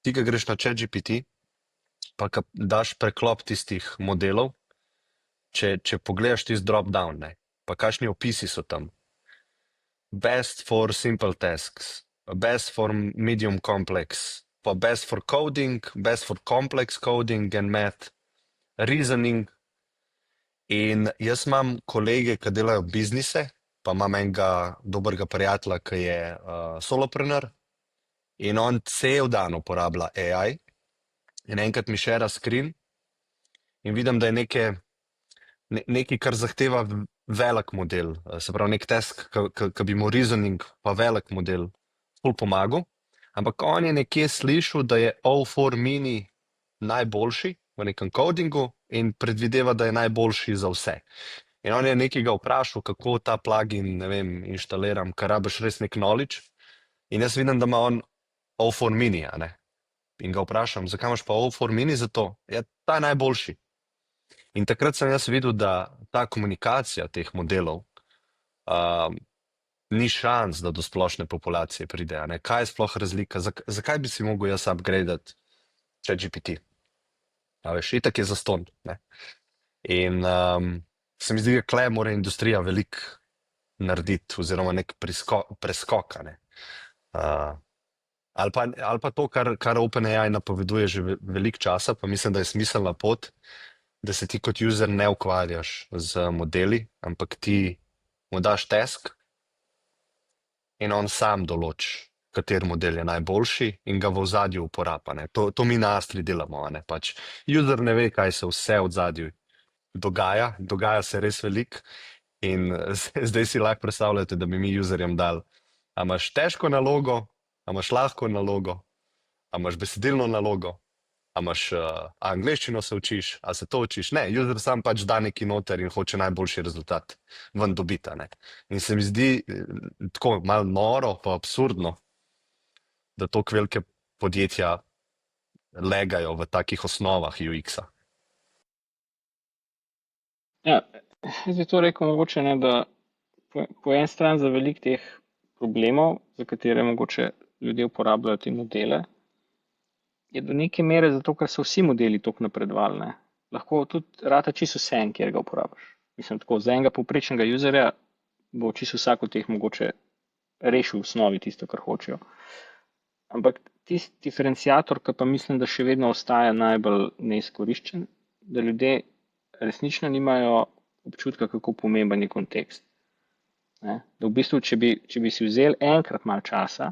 Speaker 3: ti, ki greš na ChatGPT, pa ko daš preklop tistih modelov, če pogledaš tisti drop-down, ne, pa kakšni opisi so tam. Best for simple tasks, best for medium complex, pa best for coding, best for complex coding and math, reasoning. In jaz imam kolege, ki delajo biznise, pa imam enega dobrega prijatelja, ki je solopreneur in on cel dan uporablja AI. In enkrat mi share screen in vidim, da je nekaj, kar zahteva velik model, se pravi nek task, ki bi mu reasoning pa velik model ful pomagal, ampak on je nekje slišal, da je O4 mini najboljši v nekem codingu in predvideva, da je najboljši za vse. In on je nekega vprašal, kako ta plugin, ne vem, inštaliram, ker rabiš res nek knowledge. In jaz vidim, da ima on O4 mini, a ne? In ga vprašam, zakaj imaš pa O4 mini za to? Ja, ta je najboljši. In takrat sem jaz videl, da ta komunikacija teh modelov ni šans, da do splošne populacije pride. A ne? Kaj je sploh razlika? Zakaj bi si mogel jaz upgradati ChatGPT? A veš, itak je zastonj. Ne? In se mi zdi, da tukaj mora industrija veliko narediti, oziroma nek preskok. A ne? Ali pa to, kar OpenAI napoveduje že veliko časa, pa mislim, da je smiselna pot, da se ti kot user ne ukvarjaš z modeli, ampak ti mu daš task in on sam določi, kateri model je najboljši in ga v ozadju uporablja. Ne. To mi na Astri delamo. Ne. Pač user ne ve, kaj se vse v ozadju dogaja se res veliko in zdaj si lahko predstavljate, da bi mi userjem dali, a imaš težko nalogo, a imaš lahko nalogo, a imaš besedilno nalogo, a imaš angleščino se učiš, a se to učiš. Ne, user sam pač da neki noter in hoče najboljši rezultat ven dobiti. Ne. In se mi zdi tako malo noro pa absurdno, da toliko velike podjetja legajo v takih osnovah UX-a.
Speaker 2: Ja, jaz bi to rekel mogoče, ne, da po eni strani za veliko teh problemov, za katere mogoče ljudje uporabljajo te modele, je do neke mere zato, ker so vsi modeli toliko napredovali. Ne. Lahko tudi rata čisto vse, kjer ga uporabiš. Mislim, tako, za enega povprečnega userja bo čisto vsak od teh mogoče rešil v osnovi tisto, kar hočejo. Ampak tisti diferenciator, ki pa mislim, da še vedno ostaja najbolj neizkoriščen, da ljudje resnično nimajo občutka, kako pomemben je kontekst. Ne? Da v bistvu, če bi si vzeli enkrat malo časa,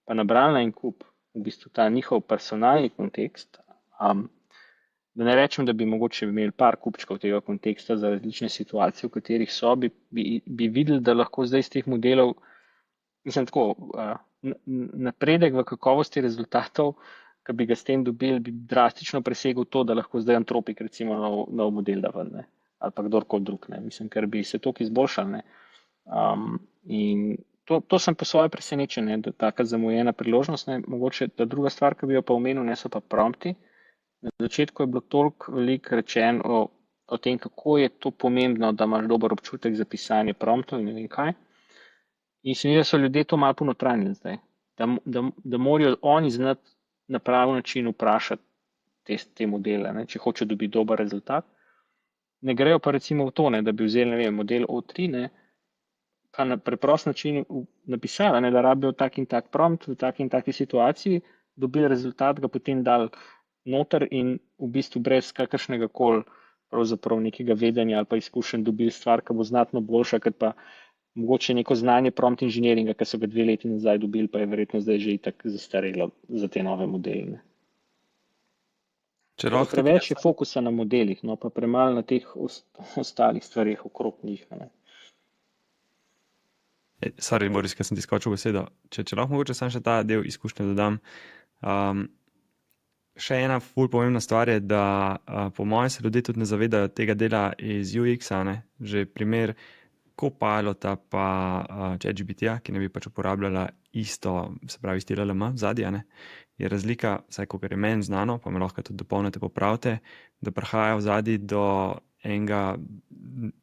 Speaker 2: pa nabrali na en kup v bistvu ta njihov personalni kontekst, da ne rečem, da bi mogoče imeli par kupčkov tega konteksta za različne situacije, v katerih so, bi videli, da lahko zdaj iz teh modelov, mislim tako, napredek v kakovosti rezultatov, ki bi ga s tem dobili, bi drastično presegel to, da lahko zdaj Anthropic recimo nov model da ven, ne? Ali pa kdorkoli drug, ne? Mislim, ker bi se toliko izboljšali. Ne? In to sem po svoje presenečen, ne? Da taka zamujena priložnost. Ne? Mogoče ta druga stvar, ki bi jo pa omenil, ne, so pa prompti. Na začetku je bilo toliko veliko rečeno o tem, kako je to pomembno, da imaš dober občutek za pisanje promptov in ne vem kaj. In se mi zdi, da so ljudje to malo ponotranjili zdaj. Da morajo oni znati na pravi način vprašati te modele, ne, če hoče dobiti dober rezultat. Ne grejo pa recimo v to, ne, da bi vzeli, ne vem, model O3, ne, pa na preprost način napisali, ne, da rabijo tak in tak prompt v taki in taki situaciji, dobili rezultat, ga potem dali noter in v bistvu brez kakršnega koli pravzaprav nekega vedenja ali pa izkušenj dobili stvar, ki bo znatno boljša, kot pa mogoče neko znanje prompt inženiringa, ki so ga 2 leti nazaj dobili, pa je verjetno zdaj že itak zastarelo za te nove modele. Preveč je fokusa na modelih, no, pa premalo na teh ostalih stvarih okrog njih.
Speaker 1: Sorry, Boris, ker sem ti skočil besedo. Če lahko mogoče sam še ta del izkušnje dodam. Še ena ful pomembna stvar je, da po mojem se ljudje tudi ne zavedajo tega dela iz UX-a, ne? Že primer Copilota pa ChatGPT-ja, ki ne bi pač uporabljala isto, se pravi isti LLM zadnja, ne? Je razlika, vsaj kolikor je meni znano, pa me lahko tudi dopolnite, popravite, da prihaja v zadnji do enega,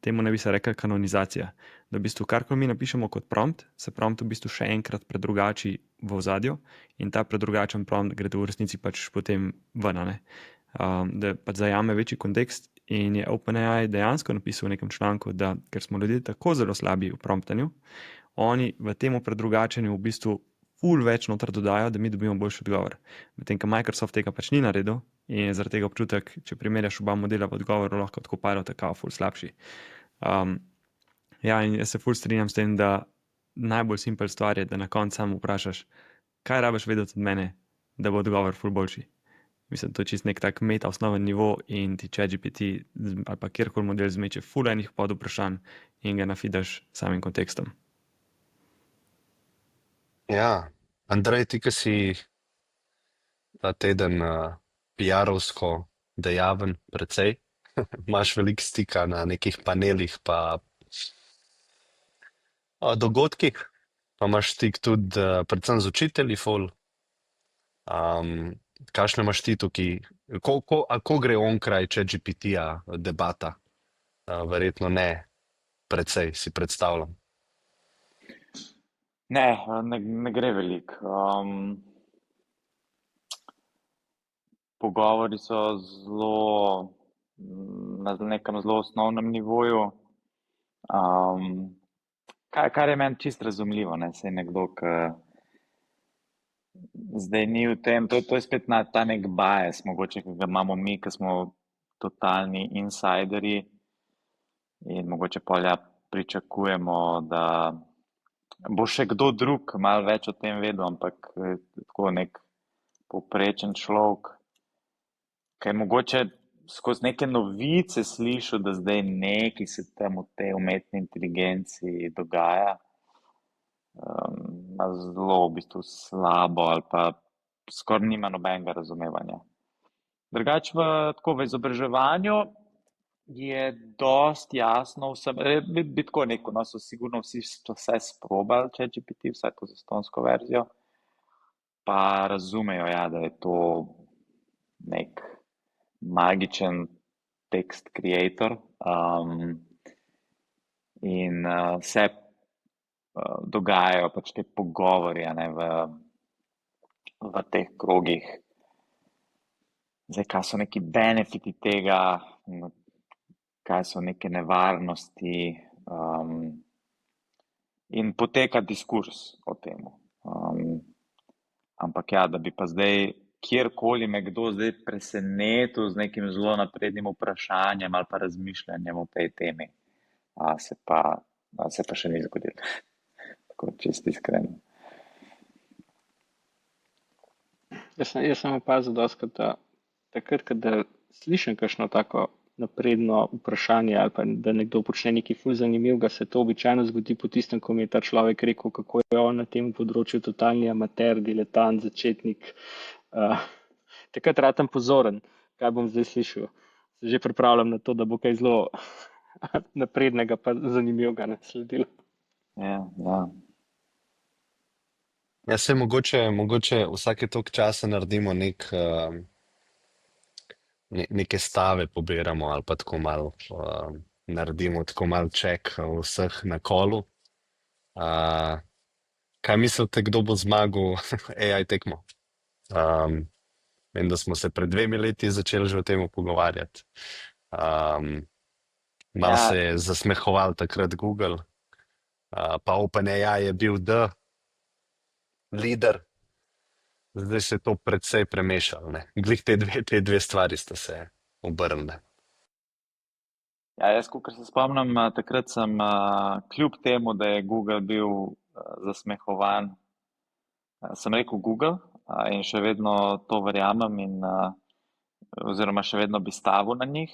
Speaker 1: temu ne bi se rekla kanonizacija, da v bistvu karkoli mi napišemo kot prompt, se prompt v bistvu še enkrat predrugači v ozadju in ta predrugačen prompt gre v resnici pač potem ven, ne? Da pač zajame večji kontekst in je OpenAI dejansko napisal v nekem članku, da ker smo ljudje tako zelo slabi v promptanju, oni v temu predrugačenju v bistvu ful več noter dodajo, da mi dobimo boljši odgovor. Medtem, ko Microsoft tega pač ni naredil in je zaradi tega občutek, če primerjaš oba modela v odgovoru, lahko od Copilota kao ful slabši. Ja, in jaz se ful strinjam s tem, da najbolj simpel stvar je, da na koncu sam vprašaš, kaj rabiš vedeti od mene, da bo odgovor ful boljši. Mislim, to je čist nek tak meta osnoven nivo in ti ChatGPT ali pa kjerkoli model zmeče ful enih pod vprašanj in ga nafidaš samim kontekstom.
Speaker 3: Ja, Andrej, ti, ki si ta teden PR-ovsko dejaven, precej. Imaš veliko stika na nekih panelih pa dogodkih, pa imaš stik tudi predvsem z učitelji ful. Kakšne imaš ti tukaj, ko gre onkraj ChatGPT-ja debata? Verjetno ne, precej si predstavljam.
Speaker 5: Ne gre veliko. Pogovori so zelo na nekem zelo osnovnem nivoju. Kar je meni čisto razumljivo, ne, saj nekdo, ki zdaj ni v tem, to je spet ta nek bias, mogoče, ki ga imamo mi, ki smo totalni insiderji in mogoče polja pričakujemo, da bo še kdo drug malo več o tem vedel, ampak tako nek povprečen človek, ki je mogoče skozi neke novice slišal, da zdaj nekaj se tam v tej umetni inteligenci dogaja, ima zelo v bistvu slabo ali pa skoraj nima nobenega razumevanja. Drugače v izobraževanju je dost jasno vsem, bi tako rekel, no, so sigurno vsi vse sprobali ChatGPT, vsaj to zastonjsko verzijo, pa razumejo, ja, da je to nek magičen text creator in se dogajajo pač te pogovori, ne, v teh krogih. Zdaj, kaj so neki benefiti tega, kaj so neke nevarnosti in poteka diskurs o tem. Ampak ja, da bi pa zdaj kjerkoli me kdo zdaj presenetil z nekim zelo naprednim vprašanjem ali pa razmišljanjem o tej temi, se pa še ni zgodilo. Tako čisto iskreno.
Speaker 2: Jaz sem opazil dostikrat, da takrat, kadar slišim kakšno tako napredno vprašanje ali pa da nekdo počne nekaj ful zanimivega, se to običajno zgodi po tistem, ko mi je ta človek rekel, kako je on na tem področju totalni amater, diletant, začetnik. Takrat ratam pozoren, kaj bom zdaj slišal. Se že pripravljam na to, da bo kaj zelo naprednega pa zanimivega sledilo.
Speaker 5: Ja.
Speaker 3: Ja, se mogoče vsake toliko časa naredimo neke stave pobiramo ali pa tako malo naredimo tako malo check vseh na kolu. Kaj mislite, kdo bo zmagal AI tekmo? Vem, da smo se pred 2 leti začeli že o tem pogovarjati. Malo se je zasmehoval takrat Google, pa OpenAI je bil lider. Zdaj se je to precej premešalo, ne. Glih te dve stvari sta se obrnili.
Speaker 5: Ja, jaz, kakor se spomnim, takrat sem kljub temu, da je Google bil zasmehovan, sem rekel Google in še vedno to verjamem in oziroma še vedno bi stavil na njih.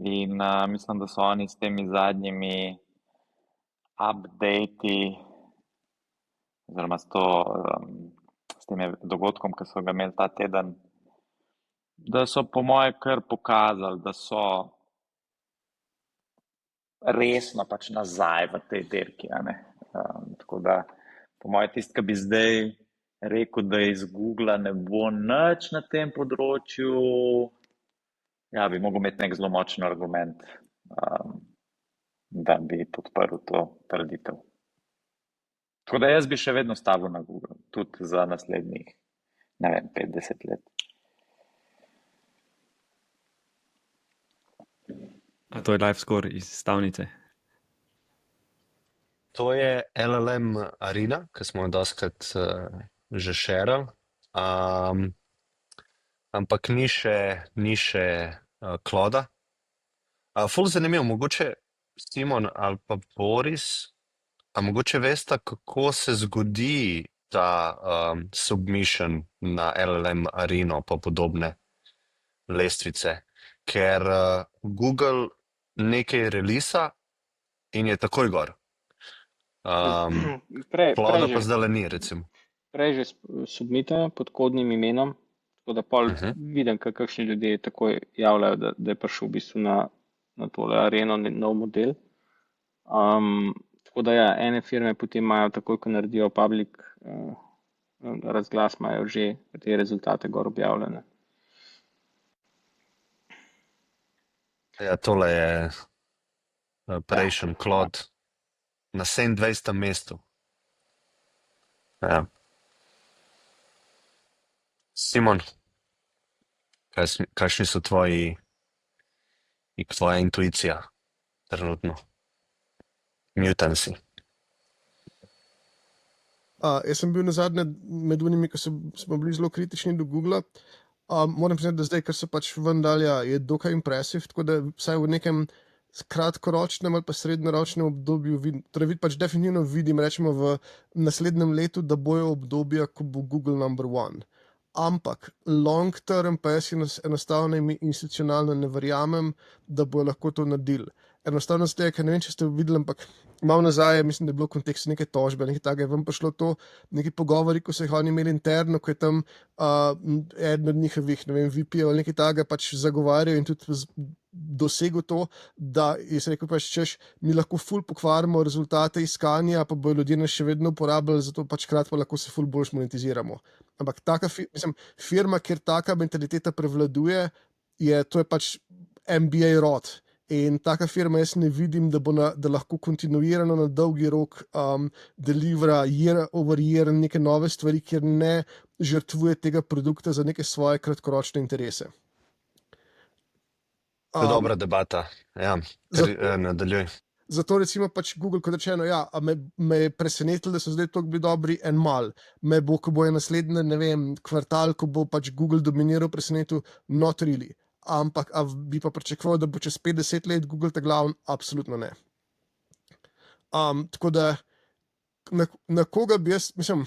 Speaker 5: In mislim, da so oni s temi zadnjimi updati oziroma s tem dogodkom, ki so ga imeli ta teden, da so po moje kar pokazali, da so resno pač nazaj v tej dirki, a ne. Tako da po moje tisti, ki bi zdaj rekel, da iz Googla ne bo nič na tem področju, ja, bi mogel imeti nek zelo močen argument, da bi podprl to trditev. Tako da jaz bi še vedno stavil na Google, tudi za naslednjih, ne vem, 50 let.
Speaker 1: A to je live score iz stavnice?
Speaker 3: To je LLM Arena, ki smo jo dostikrat že šerali, ampak ni še Clauda. Ful zanimivo, mogoče Simon ali pa Boris, a mogoče veste, kako se zgodi ta submission na LLM Areno pa podobne lestvice, ker Google nekaj relisa in je takoj gor. Clauda pa zdajle ni, recimo.
Speaker 2: Prej že submita pod kodnim imenom, Tako da pol
Speaker 3: Mhm.
Speaker 2: kakšni ljudje takoj javljajo, da je prišel v bistvu na tole areno nov model. Tako da ja, ene firme potem imajo takoj, ko naredijo public razglas, imajo že te rezultate gor objavljene.
Speaker 3: Ja, tole je prejšnji Claude na 27. mestu. Ja. Simon, kakšni so tvoja intuicija trenutno? Mutan si.
Speaker 4: Jaz sem bil nazadnje med unimi, ko smo bili zelo kritični do Google. Moram priznati, da zdaj, kar so pač ven dali, je dokaj impresiv, tako da vsaj v nekem kratkoročnem ali pa srednjeročnem obdobju vidim, torej pač definitivno vidim, rečemo v naslednjem letu, da bojo obdobja, ko bo Google number one. Ampak long term pa jaz enostavno in institucionalno ne verjamem, da bojo lahko to naredili. Enostavno zdaj, ker ne vem, če ste videli, ampak malo nazaj, mislim, da je bilo v kontekstu neke tožbe, nekaj takega, je vam prišlo to, neki pogovori, ko so jih oni imeli interno, ko je tam eden od njihovih, ne vem, VP-jev ali nekaj takega pač zagovarjal in tudi dosegel to, da je se rekel pač, češ, mi lahko ful pokvarimo rezultate iskanja, pa bojo ljudje nas še vedno uporabljali, zato pač krat pa lahko se ful boljš monetiziramo. Ampak taka firma, kjer taka mentaliteta prevladuje, to je pač MBA rod. In taka firma jaz ne vidim, da lahko kontinuirano na dolgi rok delivera year over year neke nove stvari, kjer ne žrtvuje tega produkta za neke svoje kratkoročne interese.
Speaker 3: To je dobra debata. Ja, nadaljuj.
Speaker 4: Zato recimo pač Google, kot rečeno, ja, me je presenetilo, da so zdaj toliko bili dobri en mal. Me bo, ko bo je naslednje, ne vem, kvartal, ko bo pač Google dominiral, presenetil, not really. Ampak bi pa pričakoval, da bo čez 50 let Google ta glavn? Absolutno ne. Tako da na koga bi jaz, mislim,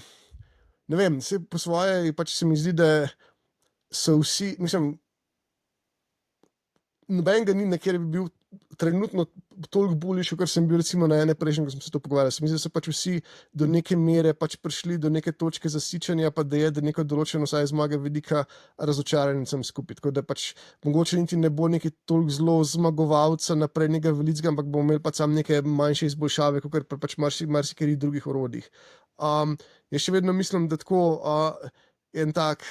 Speaker 4: ne vem, po svoje pač se mi zdi, da so vsi, mislim, nobenega ni, na kjer bi bil trenutno toliko bullish, kar sem bil recimo na ene prejšnje, ko smo se to pogovarjali. Se mi zdi, da so pač vsi do neke mere pač prišli do neke točke zasičanja, pa da je neko določeno vsaj zmaga vidika razočaranicam skupaj. Tako da pač mogoče niti ne bo neki toliko zelo zmagovalca naprej nekega velikega, ampak bomo imeli pač sam neke manjše izboljšave, kot pač marsikeri drugih orodjih. Jaz še vedno mislim, da tako en tak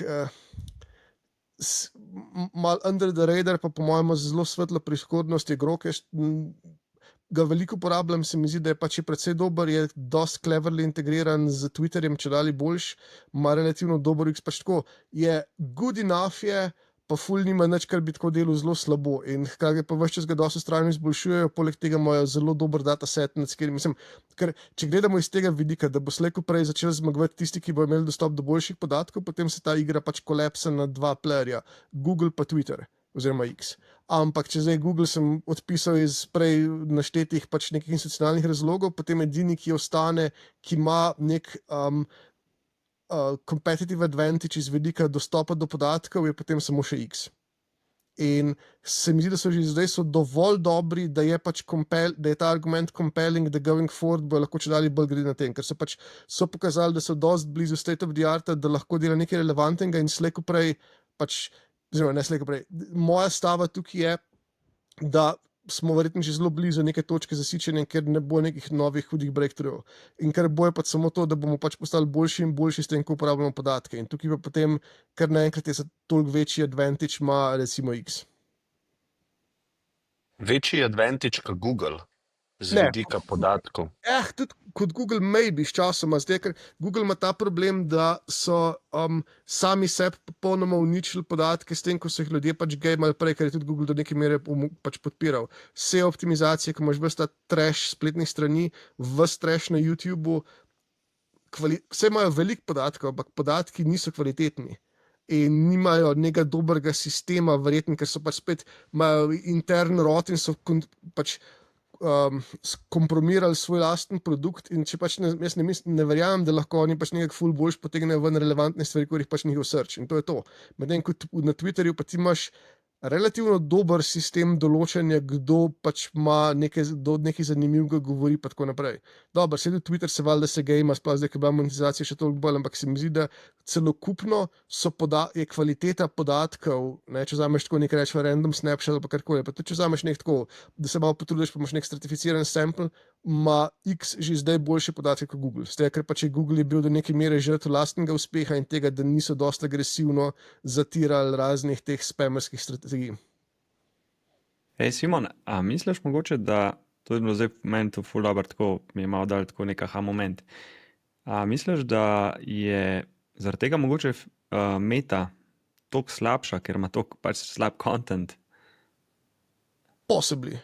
Speaker 4: mal under the radar, pa po mojem zelo svetla prihodnost je Grok, ga veliko uporabljam, se mi zdi, da je pač precej dober, je dosti cleverly integriran z Twitterjem, če dali boljš, ima relativno dober X, pač tako, je good enough je, pa ful nima nič, kar bi tako delo zelo slabo in hkrati pa vse čas ga dosti strani izboljšujejo, poleg tega imajo zelo dober dataset, nad katerim mislim, ker če gledamo iz tega vidika, da bo slejko prej začel zmagovati tisti, ki bo imeli dostop do boljših podatkov, potem se ta igra pač kolapsa na dva playerja, Google pa Twitter oziroma X. Ampak če zdaj Google sem odpisal iz prej naštetih pač nekih institucionalnih razlogov, potem edini, ki ostane, ki ima nek competitive advantage iz vidika dostopa do podatkov, je potem samo še X. In se mi zdi, da so že zdaj dovolj dobri, da je pač da je ta argument compelling, da going forward bo lahko če dali bolj graditi na tem, ker so pokazali, da so dosti blizu state of the art, da lahko dela nekaj relevantnega in slejko prej pač, oziroma ne slejko prej, moja stava tukaj je, da smo verjetno že zelo blizu neke točke zasičenja, ker ne bo nekih novih hudih breakthrough. In kar bo je pač samo to, da bomo pač postali boljši in boljši s tem, ko uporabljamo podatke. In tukaj pa potem, kar naenkrat je toliko večji advantage ima recimo X.
Speaker 3: Večji advantage kot Google z vidika podatkov.
Speaker 4: Tudi kot Google maybe s časoma, zdaj, ker Google ima ta problem, da so sami sebi popolnoma uničili podatke s tem, ko so jih ljudje pač gamali prej, ker je tudi Google do neke mere pač podpiral. SEO optimizacije, ko imaš ves ta trash spletnih strani, ves trash na YouTubeu, vse imajo veliko podatkov, ampak podatki niso kvalitetni. In nimajo nekega dobrega sistema, verjetno, ker so pač spet imajo intern rot in so pač kompromirali svoj lasten produkt in če pač jaz ne verjamem, da lahko oni pač nekako ful boljš potegnejo ven relevantne stvari, ko jih pač njihov search in to je to. Medtem ko na Twitterju pa ti imaš relativno dober sistem določanja, kdo pač ima nekaj zanimivega govori pa tako naprej. Dobro, sedaj Twitter se valjda se gejma, sploh zdaj, ko je bila monetizacija še toliko bolj, ampak se mi zdi, da celokupno je kvaliteta podatkov, ne, če vzameš tako nekaj reči random snapshot ali pa karkoli, pa tudi če vzameš nek tako, da se malo potrudiš, pa imaš nek stratificiran sample, ima X že zdaj boljše podatke kot Google. Zdaj, ker pač je Google bil do neke mere žrtev lastnega uspeha in tega, da niso dosti agresivno zatirali raznih teh spamerskih strategij.
Speaker 1: Hej, Simon, a misliš mogoče, da to je bilo zdaj meni to ful dobro, tako mi je malo dal tako nek aha moment. A misliš, da je zaradi tega mogoče meta toliko slabša, ker ima toliko pač slab content?
Speaker 4: Possibly.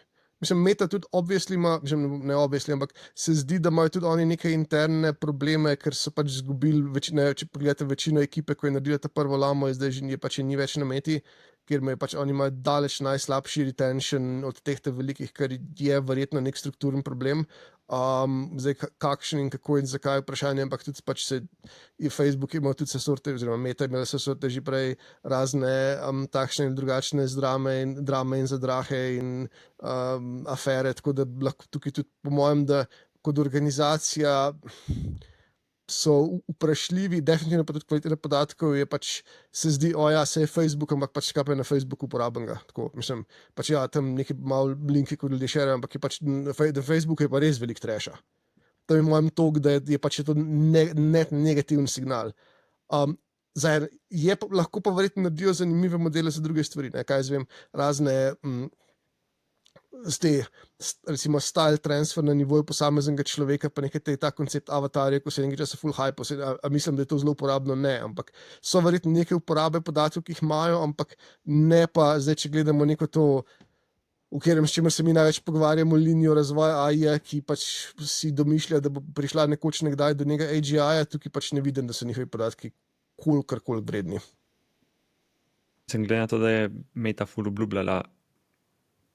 Speaker 4: Mislim, Meta tudi obviously ima, ne obviously, ampak se zdi, da imajo tudi oni neke interne probleme, ker so pač izgubili če pogledate večino ekipe, ko je naredila ta prvo lamo, je zdaj že pač ni več na Meti, ker oni imajo daleč najslabši retention od teh velikih, kar je verjetno nek strukturen problem. Zdaj kakšen in kako in zakaj vprašanje, ampak tudi pač Facebook ima tudi vse sorte, oziroma Meta imela vse sorte že prej razne takšne in drugačne drame in zadrahe in afere, tako da lahko tukaj tudi po mojem, da kot organizacija so vprašljivi, definitivno pa tudi kvaliteta podatkov je pač se zdi, se je Facebook, ampak pač kaj pa je na Facebooku uporabenega. Tako, mislim, pač tam neki malo linki, ko ljudje šerajo, ampak je pač na Facebooku je pa res velik treša. To je mojem tok, da je pač to negativen signal. Lahko pa verjetno naredijo zanimive modele za druge stvari, ne, kaj jaz vem, razne recimo style transfer na nivoju posameznega človeka, pa nekaj ta koncept avatarja, ko se nekaj časa full hype, mislim, da je to zelo uporabno, ne, ampak so verjetno neke uporabe podatkov, ki jih imajo, ampak ne pa zdaj, če gledamo neko to, v katerem s čimer se mi največ pogovarjamo, linijo razvoja AI-ja, ki pač si domišlja, da bo prišla nekoč nekdaj do njega AGI-ja, tukaj pač ne vidim, da so njihovi podatki karkoli vredni.
Speaker 1: Sem glede na to, da je Meta full obljubljala,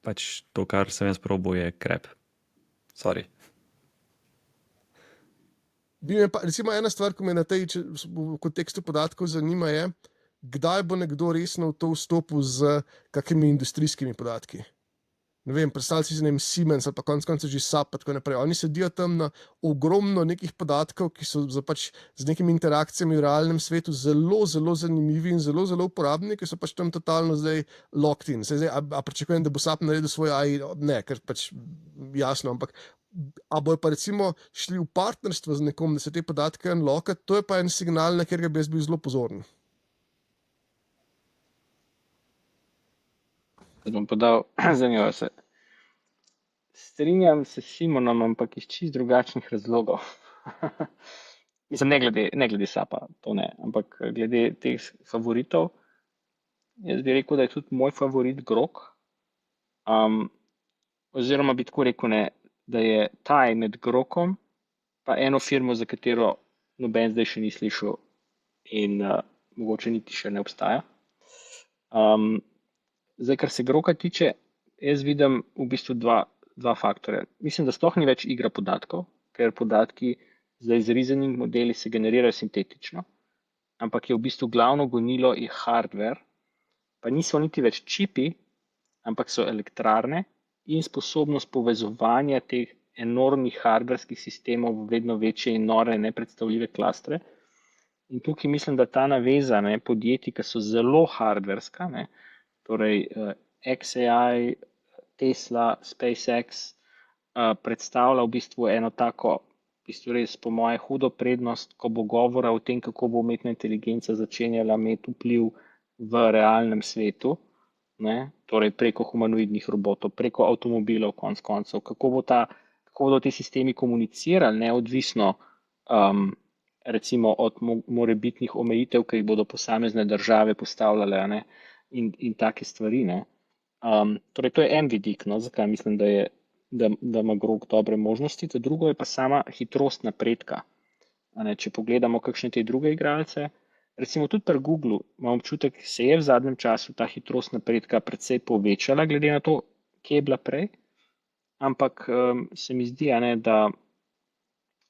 Speaker 1: pač to, kar sem jaz probal, je krep. Sorry.
Speaker 4: Recimo ena stvar, ko me na tej v kontekstu podatkov zanima je, kdaj bo nekdo resno v to vstopil z kakimi industrijskimi podatki. Ne vem, predstavljaj si Siemens ali pa konec koncev že SAP pa tako naprej. Oni sedijo tam na ogromno nekih podatkov, ki so pač z nekimi interakcijami v realnem svetu zelo, zelo zanimivi in zelo, zelo uporabni, ki so pač tam totalno zdaj locked in. A pričakujem, da bo SAP naredil svoj AI? Ne, ker pač jasno, ampak a bojo pa recimo šli v partnerstvo z nekom, da se te podatke unlocka, to je pa en signal, na katerega bi jaz bil zelo pozoren.
Speaker 2: Da bom podal zanimivo se. Strinjam se s Simonom, ampak iz čist drugačnih razlogov. Mislim, ne glede SAP-a, to ne, ampak glede teh favoritov, jaz bi rekel, da je tudi moj favorit Grok. Oziroma bi tako rekel, ne, da je taj med Grokom pa eno firmo, za katero noben zdaj še ni slišal in mogoče niti še ne obstaja. Zdaj, kar se Groka tiče, jaz vidim v bistvu dva faktorja. Mislim, da sploh ni več igra podatkov, ker podatki zdaj z reasoning modeli se generirajo sintetično, ampak je v bistvu glavno gonilo je hardware, pa niso niti več čipi, ampak so elektrarne in sposobnost povezovanja teh enormnih hardverskih sistemov v vedno večje in nore nepredstavljive klastre. In tukaj mislim, da ta naveza podjetij, ki so zelo hardverska, torej xAI, Tesla, SpaceX, predstavlja v bistvu eno tako, v bistvu res po moje hudo prednost, ko bo govora o tem, kako bo umetna inteligenca začenjala imeti vpliv v realnem svetu, torej preko humanoidnih robotov, preko avtomobilov konec koncev, kako bodo ti sistemi komunicirali neodvisno recimo od morebitnih omejitev, ki jih bodo posamezne države postavljale in take stvari. Torej, to je en vidik, zakaj mislim, da ima Grok dobre možnosti. To drugo je pa sama hitrost napredka. Če pogledamo kakšne te druge igralce, recimo tudi pri Googlu, imam občutek, se je v zadnjem času ta hitrost napredka precej povečala, glede na to, kje je bila prej, ampak se mi zdi, da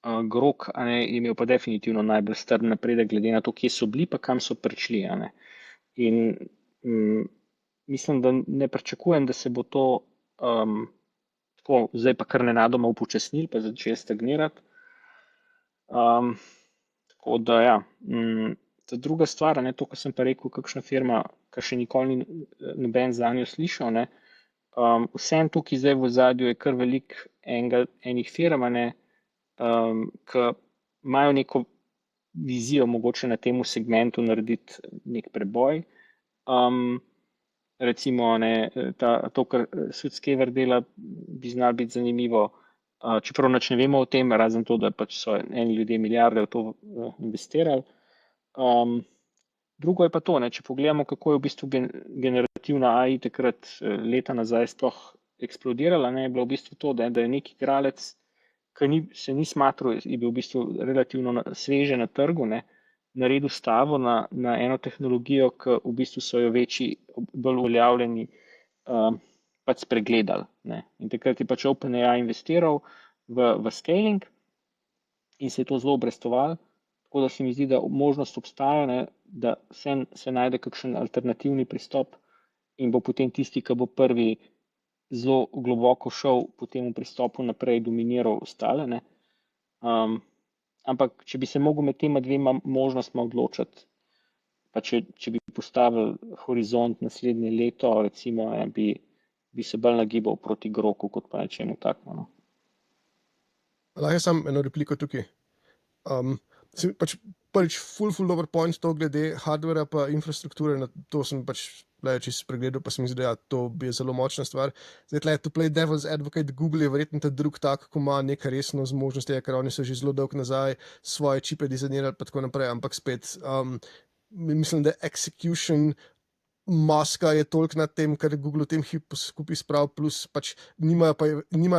Speaker 2: Grok je imel pa definitivno najbolj strm napredek, glede na to, kje so bili, pa kam so prišli. In mislim, da ne pričakujem, da se bo to tako zdaj pa kar nenadoma upočasnil, pa začel stagnirati. Tako da ja, ta druga stvar, ne, to, kar sem pa rekel, kakšna firma, kar še nikoli ni noben zanjo slišal, ne, vsem tukaj zdaj v ozadju je kar veliko enih firm, ne, ki imajo neko vizijo mogoče na tem segmentu narediti nek preboj. Recimo, ne, to, kar Sudskever dela, bi znalo biti zanimivo, čeprav nič ne vemo o tem, razen to, da pač so eni ljudje milijarde v to investirali. Drugo je pa to, ne, če pogledamo, kako je v bistvu generativna AI takrat leta nazaj sploh eksplodirala, ne, je bilo v bistvu to, da je nek igralec, ki se ni smatral, je bil v bistvu relativno sveže na trgu, ne, naredil stavo na eno tehnologijo, ki v bistvu so jo večji, bolj uveljavljeni pač spregledali. Ne. In takrat je pač OpenAI investiral v scaling in se je to zelo obrestovalo. Tako da se mi zdi, da možnost obstaja, ne, da se najde kakšen alternativni pristop in bo potem tisti, ki bo prvi zelo globoko šel po tem pristopu naprej, dominiral ostale. Ne. Ampak, če bi se mogel med tema dvema možnostma odločiti, pa če bi postavili horizont naslednje leto, recimo, bi se bolj nagibal proti Groku, kot pa nečemu takemu. No.
Speaker 4: Lahko sam eno repliko tukaj. Pač prvič ful dober point to glede hardwarea pa infrastrukture, na to sem pač čisto spregledal, pa sem mislil, da to bi zelo močna stvar. Zdaj tle, to play devil's advocate, Google je verjetno ta drug tak, ko ima neka resno zmožnost, ker oni so že zelo dolgo nazaj svoje čipe dizajnirali pa tako naprej, ampak spet mislim, da execution maska je toliko nad tem, kar je Google v tem hipu skupaj spravil, plus pač nimajo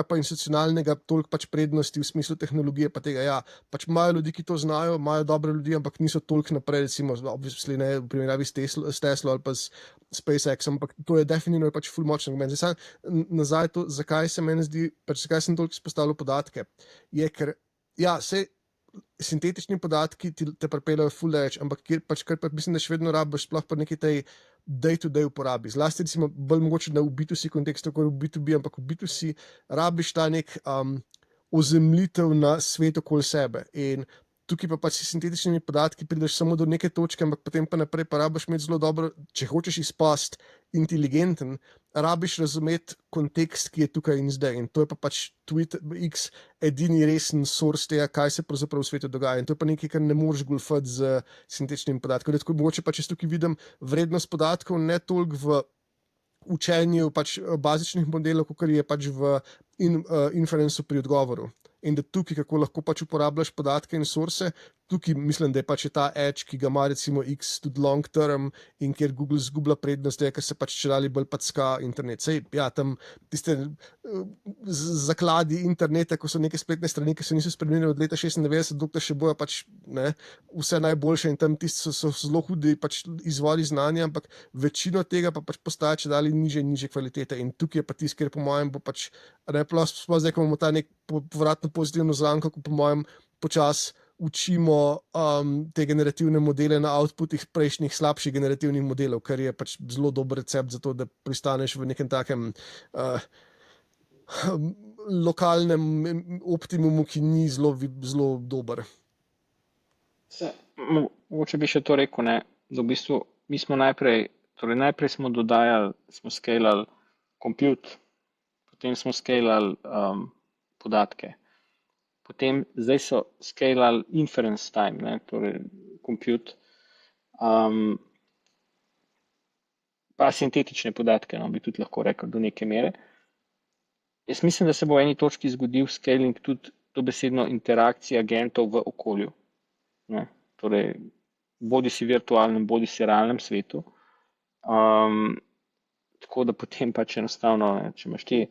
Speaker 4: pa institucionalnega toliko pač prednosti v smislu tehnologije pa tega, ja, pač imajo ljudi, ki to znajo, imajo dobre ljudi, ampak niso toliko naprej, recimo, obviously ne v primerjavi s Tesla ali pa s SpaceX, ampak to je definitivno pač ful močno. Zdaj nazaj to, zakaj se meni zdi, pač zakaj sem toliko izpostavljal podatke, je, ker ja, sintetični podatki te pripeljajo ful reč, ampak kar pa mislim, da še vedno rabiš sploh pa neki tej day-to-day uporabi. Zlasti recimo bolj mogoče na v B2C kontekstu, kot v B2B, ampak v B2C rabiš ta nek ozemljitev na svet okoli sebe. In tukaj pa pač s sintetičnimi podatki prideš samo do neke točke, ampak potem pa naprej pa rabiš imeti zelo dobro, če hočeš izpasti inteligenten, rabiš razumeti kontekst, ki je tukaj in zdaj. In to je pa pač Twitter X edini resen source tega, kaj se pravzaprav v svetu dogaja. In to je pa nekaj, kar ne moreš goljufati z sintetičnimi podatki. Tako mogoče pač jaz tukaj vidim vrednost podatkov ne toliko v učenju pač bazičnih modelov, kot je pač v inferencu pri odgovoru. In da tukaj, kako lahko pač uporabljaš podatke in source, tukaj mislim, da je pač ta edge, ki ga ima recimo X tudi long term in kjer Google zgublja prednost, ker se pač čedalje bolj packa internet. Sej, ja, tam tiste zakladi interneta, ko so neke spletne strani, ki se niso spremenili od leta 96, dokler še bojo pač ne, vse najboljše in tam tisti so zelo hudi pač izvori znanja, ampak večino tega pa pač postaja čedalje niže kvalitete. In tukaj je pa tisti, ker po mojem bo pač, ne, sploh zdaj, ko imamo ta nek povratno pozitivno zanko, ko po mojem počas učimo te generativne modele na outputih prejšnjih slabših generativnih modelov, kar je pač zelo dober recept za to, da pristaneš v nekem takem lokalnem optimumu, ki ni zelo dober.
Speaker 2: Mogoče bi še to rekel, ne, da v bistvu mi smo najprej smo dodajali, smo scalali compute, potem smo scalali podatke. Potem zdaj so scalali inference time, ne, torej compute, pa sintetične podatke, no, bi tudi lahko rekel do neke mere. Jaz mislim, da se bo v eni točki zgodil scaling tudi dobesedno interakcija agentov v okolju. Ne, torej, bodi si virtualnem, bodi si realnem svetu. Tako da potem pač enostavno, ne, če imaš ti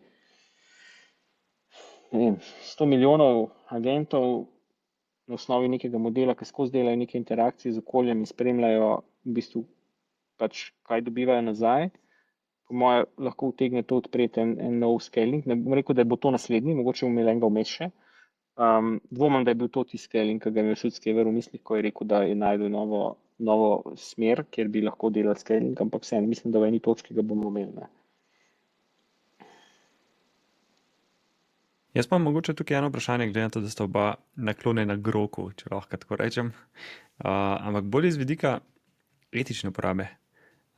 Speaker 2: 100 milijonov agentov na osnovi nekega modela, ki skozi delajo neke interakcije z okoljem in spremljajo v bistvu pač, kaj dobivajo nazaj, po moje lahko utegne to odpreti en nov scaling. Ne bom rekel, da bo to naslednji, mogoče bomo imeli enega vmes še. Dvomim, da je bil to tisti scaling, ki ga je imel Sudskever v mislih, ko je rekel, da je našel novo smer, kjer bi lahko delali scaling, ampak vseeno mislim, da v eni točki ga bomo imeli. Ne.
Speaker 1: Jaz pa mogoče tukaj eno vprašanje, glede na to, da sta oba naklonjena groku, če lahko tako rečem. Ampak bolj iz vidika etične uporabe.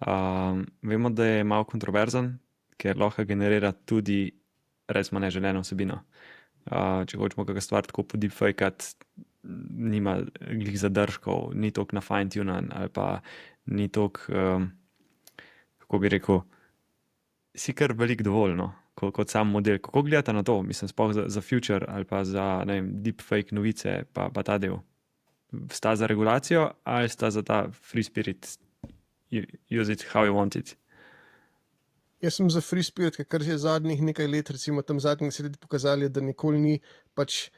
Speaker 1: Vemo, da je malo kontroverzen, ker lahko generira tudi recimo neželeno vsebino. Če hočemo kakšno stvar tako poddeepfakati, nima glih zadržkov, ni toliko na fine-tunan ali pa ni toliko, kako bi rekel, si kar veliko dovolj, no, kot sam model. Kako gledate na to? Mislim, sploh za future ali pa za, ne vem, deepfake novice pa ta del. Sta za regulacijo ali sta za ta free spirit, use it how you want it?
Speaker 4: Jaz sem za free spirit, kar je zadnjih nekaj let, recimo tam zadnjih 10 let pokazali, da nikoli ni pač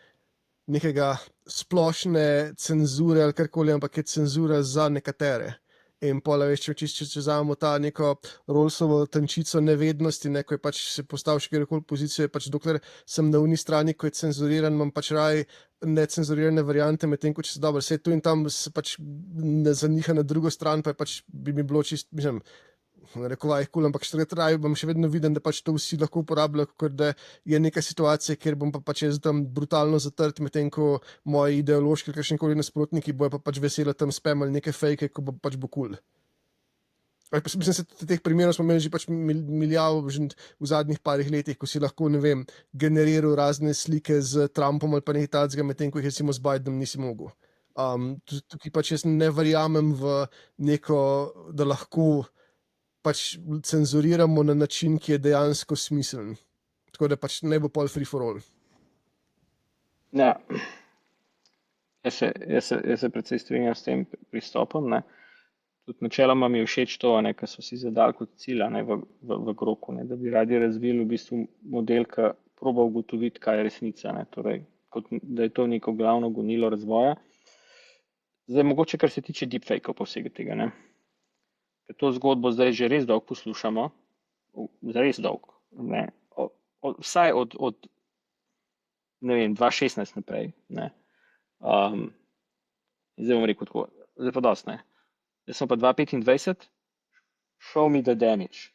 Speaker 4: nekega splošne cenzure ali karkoli, ampak je cenzura za nekatere. In pola veš, če vzamemo ta neko Rawlsovo tančico nevednosti, ne, ko je pač se postavil še kjerkoli pozicijo, je pač dokler sem na uni strani, ko je cenzuriran, imam pač raj necenzurirane variante, medtem ko če se dobro, vse tu in tam se pač ne zaniha na drugo stran, pa je pač bi mi bilo čist, mislim, rekovaj kul, ampak raj bom še vedno viden, da pač to vsi lahko uporabljajo, ker da je neka situacija, kjer bom pa pač jaz tam brutalno zatrt, medtem ko moji ideološki ali kakšenkoli nasprotniki bojo pa pač veselo tam spamali neke fejke, ko bo pač bo kul. Mislim, se teh primerov smo imeli že pač milijardo v zadnjih parih letih, ko si lahko, ne vem, generiral razne slike z Trumpom ali pa nekaj takega, medtem ko jih recimo z Bidenom nisi mogel. Tukaj pač jaz ne verjamem v neko, da lahko pač cenzuriramo na način, ki je dejansko smiseln. Tako da pač ne bo pol free for all.
Speaker 2: Ja. Jaz se precej strinjam s tem pristopom. Ne. Tudi načeloma mi je všeč to, kar so si zadali kot cilj v Groku, ne, da bi radi razvili v bistvu model, ki proba ugotoviti, kaj je resnica. Ne. Torej, da je to neko glavno gonilo razvoja. Zdaj, mogoče, kar se tiče deepfakeov pa vsega tega. Ne. Ker to zgodbo zdaj že res dolgo poslušamo, res dolgo, ne, vsaj od ne vem, 2016 naprej, ne. Zdaj bom rekel tako, zdaj pa dosti, ne. Zdaj smo pa 2025, show me the damage.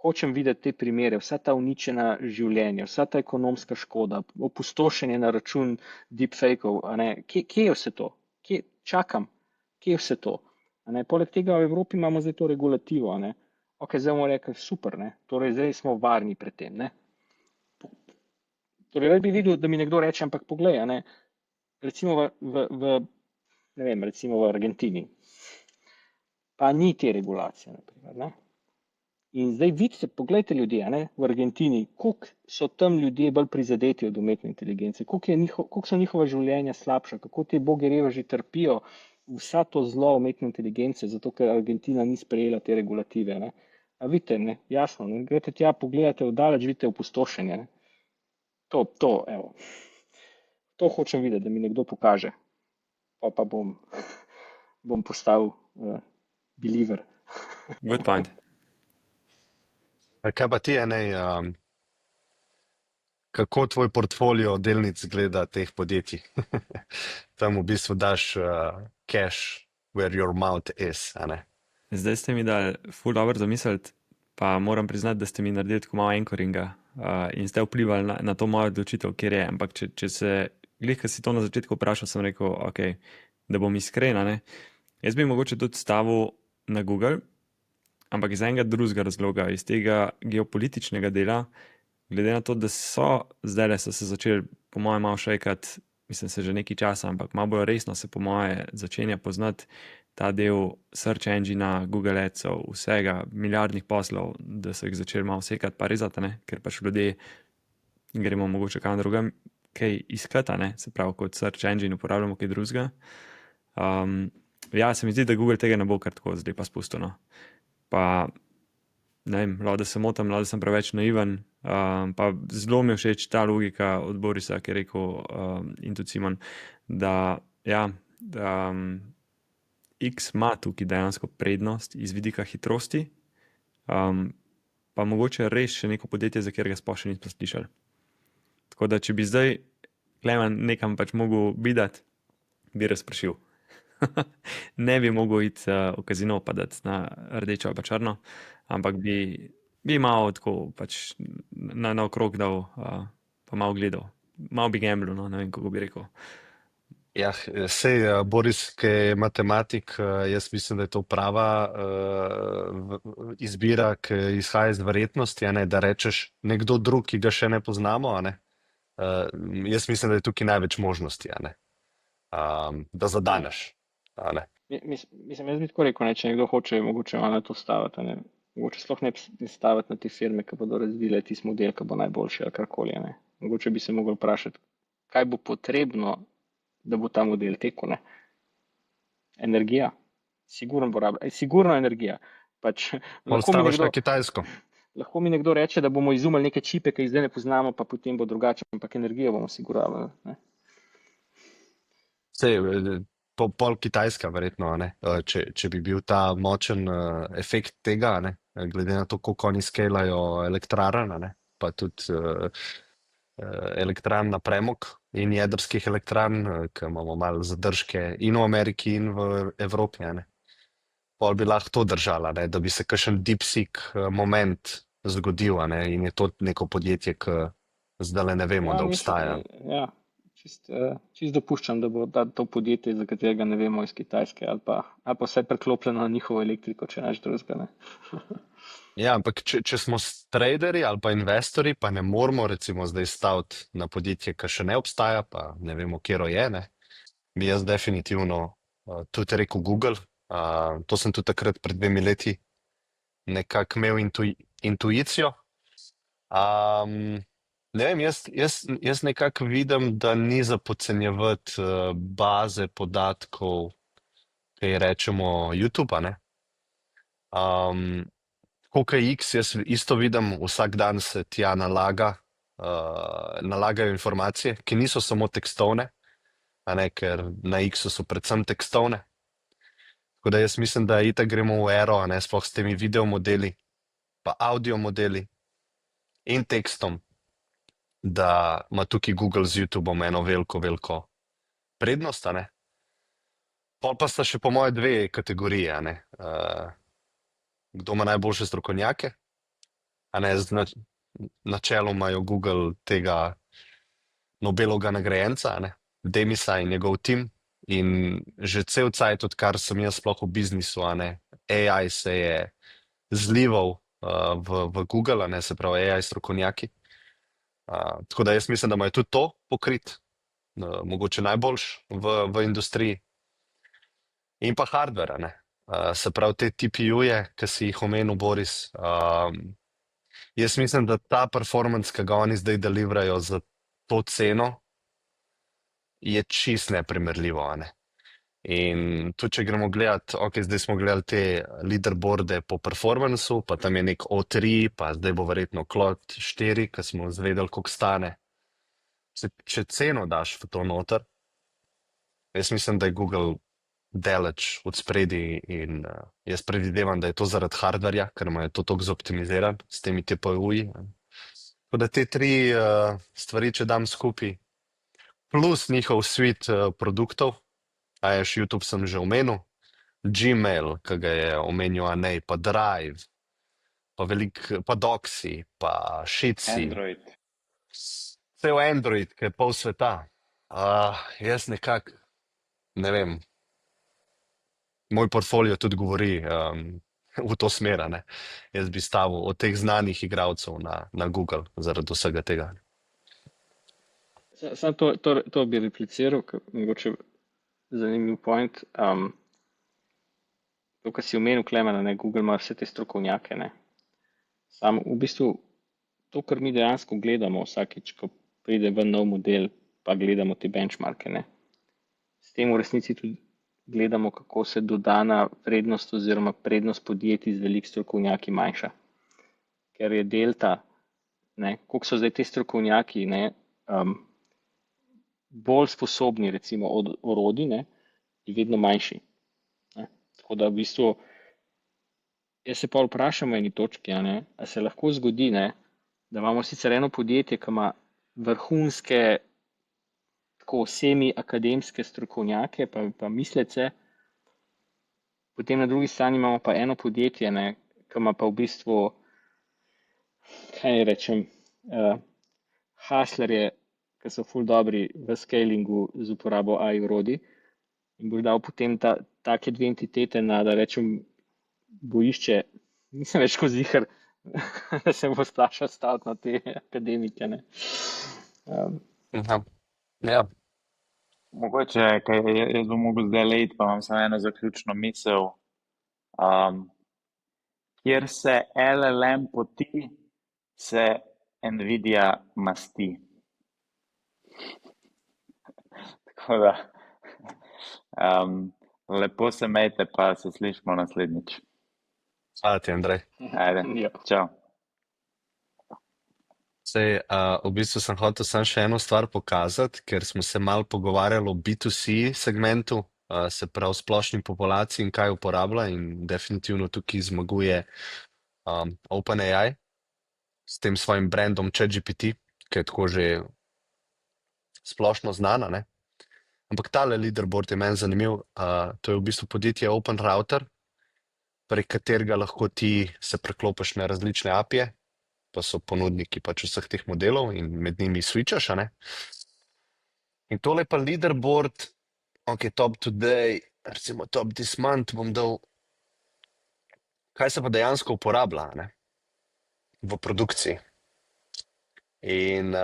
Speaker 2: Hočem videti te primere, vsa ta uničena življenja, vsa ta ekonomska škoda, opustošenje na račun deepfakeov, a ne, kje je vse to? Čakam, kje je vse to? Poleg tega v Evropi imamo zdaj to regulativo. Ne. Ok, zdaj bomo rekli, super, ne. Torej zdaj smo varni pred tem. Ne. Torej, bi videl, da mi nekdo reče, ampak poglej, ne, recimo ne vem, recimo v Argentini, pa ni te regulacije, naprimer, ne. In zdaj vidite, poglejte ljudje, ne, v Argentini, koliko so tam ljudje bolj prizadeti od umetne inteligence, koliko so njihova življenja slabša, kako te bogi reveži trpijo vsa to zlo umetne inteligence, zato ker Argentina ni sprejela te regulative. Ne. A vidite, ne, jasno, ne, greste tja, pogledate vdaleč, vidite opustošenje. Ne. Evo, to hočem videti, da mi nekdo pokaže, pa bom postal believer.
Speaker 1: Good point.
Speaker 3: Kaj pa ti, kako tvoj portfolio delnic gleda teh podjetij? Tam v bistvu daš cash where your mouth is, a ne?
Speaker 1: Zdaj ste mi dali ful dobro zamisliti, pa moram priznati, da ste mi naredili tako malo anchoringa in ste vplivali na to mojo odločitev, kjer je. Ampak če se, glih, ko si to na začetku vprašal, sem rekel, ok, da bom iskren, ne. Jaz bi mogoče tudi stavil na Google, ampak iz enega drugega razloga, iz tega geopolitičnega dela, glede na to, da so se začeli po mojem malo šejkati, mislim se že nekaj časa, ampak malo bolj resno se po moje začenja poznati ta del search engina, Google Adsov, vsega, milijardnih poslov, da so jih začeli malo sekati pa rezati, ne, ker pač ljudje gremo mogoče kam drugam kaj iskati, ne, se pravi kot search engine uporabljamo kaj drugega. Ja, se mi zdi, da Google tega ne bo kar tako zdaj pa spustil, no. Pa ne vem, lahko da se motim, lahko da sem preveč naiven, pa zelo mi je všeč ta logika od Borisa, ki je rekel, in tudi Simon, da ja, X ima tukaj dejansko prednost iz vidika hitrosti, pa mogoče res še neko podjetje, za katerega sploh še nismo slišali. Tako da, če bi zdaj Klemen nekam pač mogel bidati, bi razpršil. ne bi mogel iti v kazino padati na rdečo ali pa črno, ampak bi malo tako pač na okrog dal, pa malo gledal. Malo bi gamblu, no, ne vem, kako bi rekel.
Speaker 3: Ja, sej, Boris, ki je matematik, jaz mislim, da je to prava izbira, ki izhaja iz verjetnosti, a ne, da rečeš nekdo drug, ki ga še ne poznamo, a ne. Jaz mislim, da je tukaj največ možnosti, a ne. Da zadaneš, a ne.
Speaker 2: Mislim, jaz bi tako rekel, ne, če nekdo hoče, mogoče malo na to staviti, ne. Mogoče sploh ne staviti na te firme, ki bodo razvile tisti model, ki bo najboljši ali karkoli, ne. Mogoče bi se mogli vprašati, kaj bo potrebno, da bo ta model tekel, ne. Energija. Sigurno energija. Pač,
Speaker 3: Staviš na Kitajsko.
Speaker 2: lahko mi nekdo reče, da bomo izumili neke čipe, ki jih zdaj ne poznamo, pa potem bo drugače, ampak energijo bomo siguravali, ne.
Speaker 3: Sej, pol Kitajska verjetno, a ne. Če bi bil ta močen efekt tega, a ne, glede na to, koliko oni skalajo elektrarn, a ne, pa tudi elektrarn na premog in jedrskih elektrarn, ki imamo malo zadržke in v Ameriki in v Evropi, a ne. Pol bi lahko to držala, ne, da bi se kakšen DeepSeek moment zgodil, a ne, in je to neko podjetje, ki zdajle ne vemo, da obstaja.
Speaker 2: Ja, čist dopuščam, da bo to podjetje, za katerega ne vemo, iz Kitajske ali pa vse preklopljeno na njihovo elektriko, če nič drugega, ne.
Speaker 3: Ja, ampak če smo traderji ali pa investorji, pa ne moramo recimo zdaj staviti na podjetje, ki še ne obstaja, pa ne vemo, kjero je, ne, bi jaz definitivno tudi rekel Google. To sem tudi takrat pred 2 leti nekako imel intuicijo. Ne vem, jaz nekako vidim, da ni za podcenjevati baze podatkov, ki ji rečemo YouTube, a ne. Tako X, jaz isto vidim, vsak dan se tja nalagajo informacije, ki niso samo tekstovne, a ne, ker na X so predvsem tekstovne. Tako da jaz mislim, da itak gremo v ero, a ne, sploh s temi video modeli, pa audio modeli in tekstom, da ima tukaj Google z YouTubeom eno veliko prednost, a ne. Pol pa sta še po moje 2 kategorije, a ne. Kdo ima najboljše strokovnjake, a ne, načeloma imajo Google tega Nobelovega nagrajenca, a ne, Demisa in njegov tim, in že cel cajt, odkar sem jaz sploh v biznisu, a ne, AI se je zlival v Google, a ne, se pravi AI strokovnjaki. Tako da jaz mislim, da imajo tudi to pokrit, mogoče najboljš v industriji. In pa hardware, a ne. Se pravi, te TPU-je, ki si jih omenil, Boris, jaz mislim, da ta performance, ki ga oni zdaj deliverajo za to ceno, je čist neprimerljivo, a ne. In tudi, če gremo gledati, ok, zdaj smo gledali te leaderboarde po performanceu, pa tam je nek O3, pa zdaj bo verjetno Claude 4, ki smo zvedeli, koliko stane. Če ceno daš v to noter, jaz mislim, da je Google daleč od spredi in jaz predvidevam, da je to zaradi hardverja, ker imajo to toliko zoptimiziran s temi TPU-ji. Tako da te 3 stvari, če dam skupaj, plus njihov suite produktov, YouTube sem že omenil, Gmail, ki ga je omenil Anej, pa Drive, pa Doxy, pa Sheetsy.
Speaker 5: Android.
Speaker 3: Cel Android, ki je pol sveta. Jaz nekako, ne vem, moj portfolio tudi govori v to smer, a ne. Jaz bi stavil od teh znanih igralcev na Google zaradi vsega tega.
Speaker 2: Samo to bi repliciral, ker mogoče zanimiv point. To, kar si omenil, Klemen, ne, Google ima vse te strokovnjake, ne. Sam v bistvu to, kar mi dejansko gledamo vsakič, ko pride ven nov model, pa gledamo te benchmarke, ne. S tem v resnici tudi gledamo, kako se dodana vrednost oziroma prednost podjetij z veliko strokovnjaki manjša. Ker je delta, ne, koliko so zdaj te strokovnjaki, ne, bolj sposobni, recimo, od orodij, ne, je vedno manjši. Ne. Tako da v bistvu, jaz se pa vprašam v eni točki, a ne, a se lahko zgodi, ne, da imamo sicer eno podjetje, ki ima vrhunske, tako semi-akademske strokovnjake, pa mislece, Potem na drugi strani imamo pa eno podjetje, ne, ki ima pa v bistvu, kaj naj rečem, hustlerje, ki so ful dobri v scalingu z uporabo AI orodij in boš dal potem take dve entitete na, da rečem, bojišče, nisem več ko ziher, da se bo splašal staviti na te akademike, ne.
Speaker 3: Ja. Ja.
Speaker 5: Mogoče, kaj jaz bom mogel zdaj lejti, pa imam samo eno zaključno misel. Kjer se LLM poti, se Nvidia masti. Tako da, lepo se imejte, pa se slišimo naslednjič.
Speaker 3: Hvala ti, Andrej.
Speaker 5: Ajde,
Speaker 2: Ja.
Speaker 5: čau.
Speaker 3: Sej, v bistvu sem hotel samo še eno stvar pokazati, ker smo se malo pogovarjali o B2C segmentu, se pravi splošni populaciji in kaj uporablja in definitivno tukaj zmaguje OpenAI s tem svojim brandom ChatGPT, ki je tako že splošno znana, ne? Ampak tale leaderboard je meni zanimiv, to je v bistvu podjetje OpenRouter, prek katerega lahko ti se preklopiš na različne API-je, pa so ponudniki pač vseh teh modelov in med njimi switchaš, a ne? In tole je pa leaderboard, ok, top today, recimo top this month bom dal, kaj se pa dejansko uporablja, a ne? V produkciji. In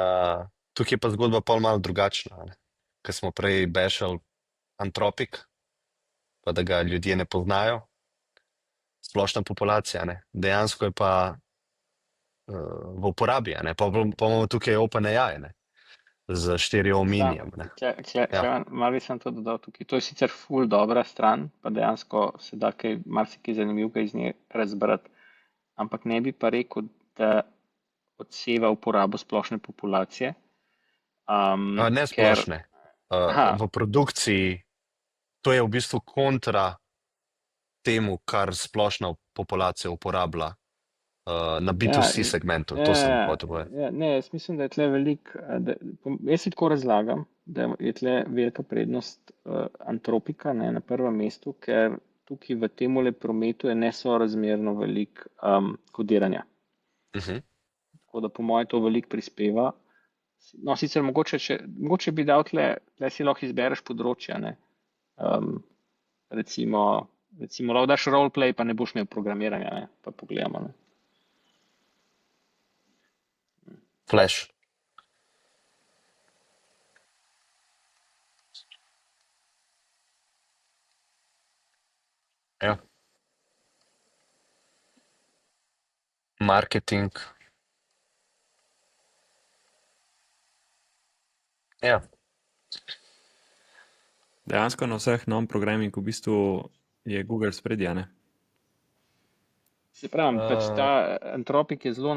Speaker 3: tukaj je pa zgodba pol malo drugačna, a ne? Ker smo prej bešali Anthropic, pa da ga ljudje ne poznajo, splošna populacija, ne? Dejansko je pa v uporabi, a ne? Pa imamo tukaj OpenAI, ne? Z 4 ominijem, ne?
Speaker 2: Malo bi sem to dodal tukaj. To je sicer ful dobra stran, pa dejansko se da marsikaj zanimivega iz nje razbrati, ampak ne bi pa rekel, da odseva uporabo splošne populacije.
Speaker 3: Ne splošne. V produkciji, to je v bistvu kontra temu, kar splošna populacija uporablja na B2C segmentu. To sem hotel povedati.
Speaker 2: Ne, jaz mislim, da je tle jaz si tako razlagam, da je tle velika prednost Anthropika, ne, na prvem mestu, ker tukaj v temule prometu je nesorazmerno veliko kodiranja. Tako da po moje to veliko prispeva. No, sicer mogoče bi dal tle si lahko izbereš področja, ne. Recimo lahko daš roleplay, pa ne boš imel programiranja, ne, pa pogledamo, ne.
Speaker 3: Flash. Ja. Marketing. Ja.
Speaker 1: Dejansko na vseh non-programming v bistvu je Google spredje, ne?
Speaker 2: Se pravim, pač ta Anthropic je zelo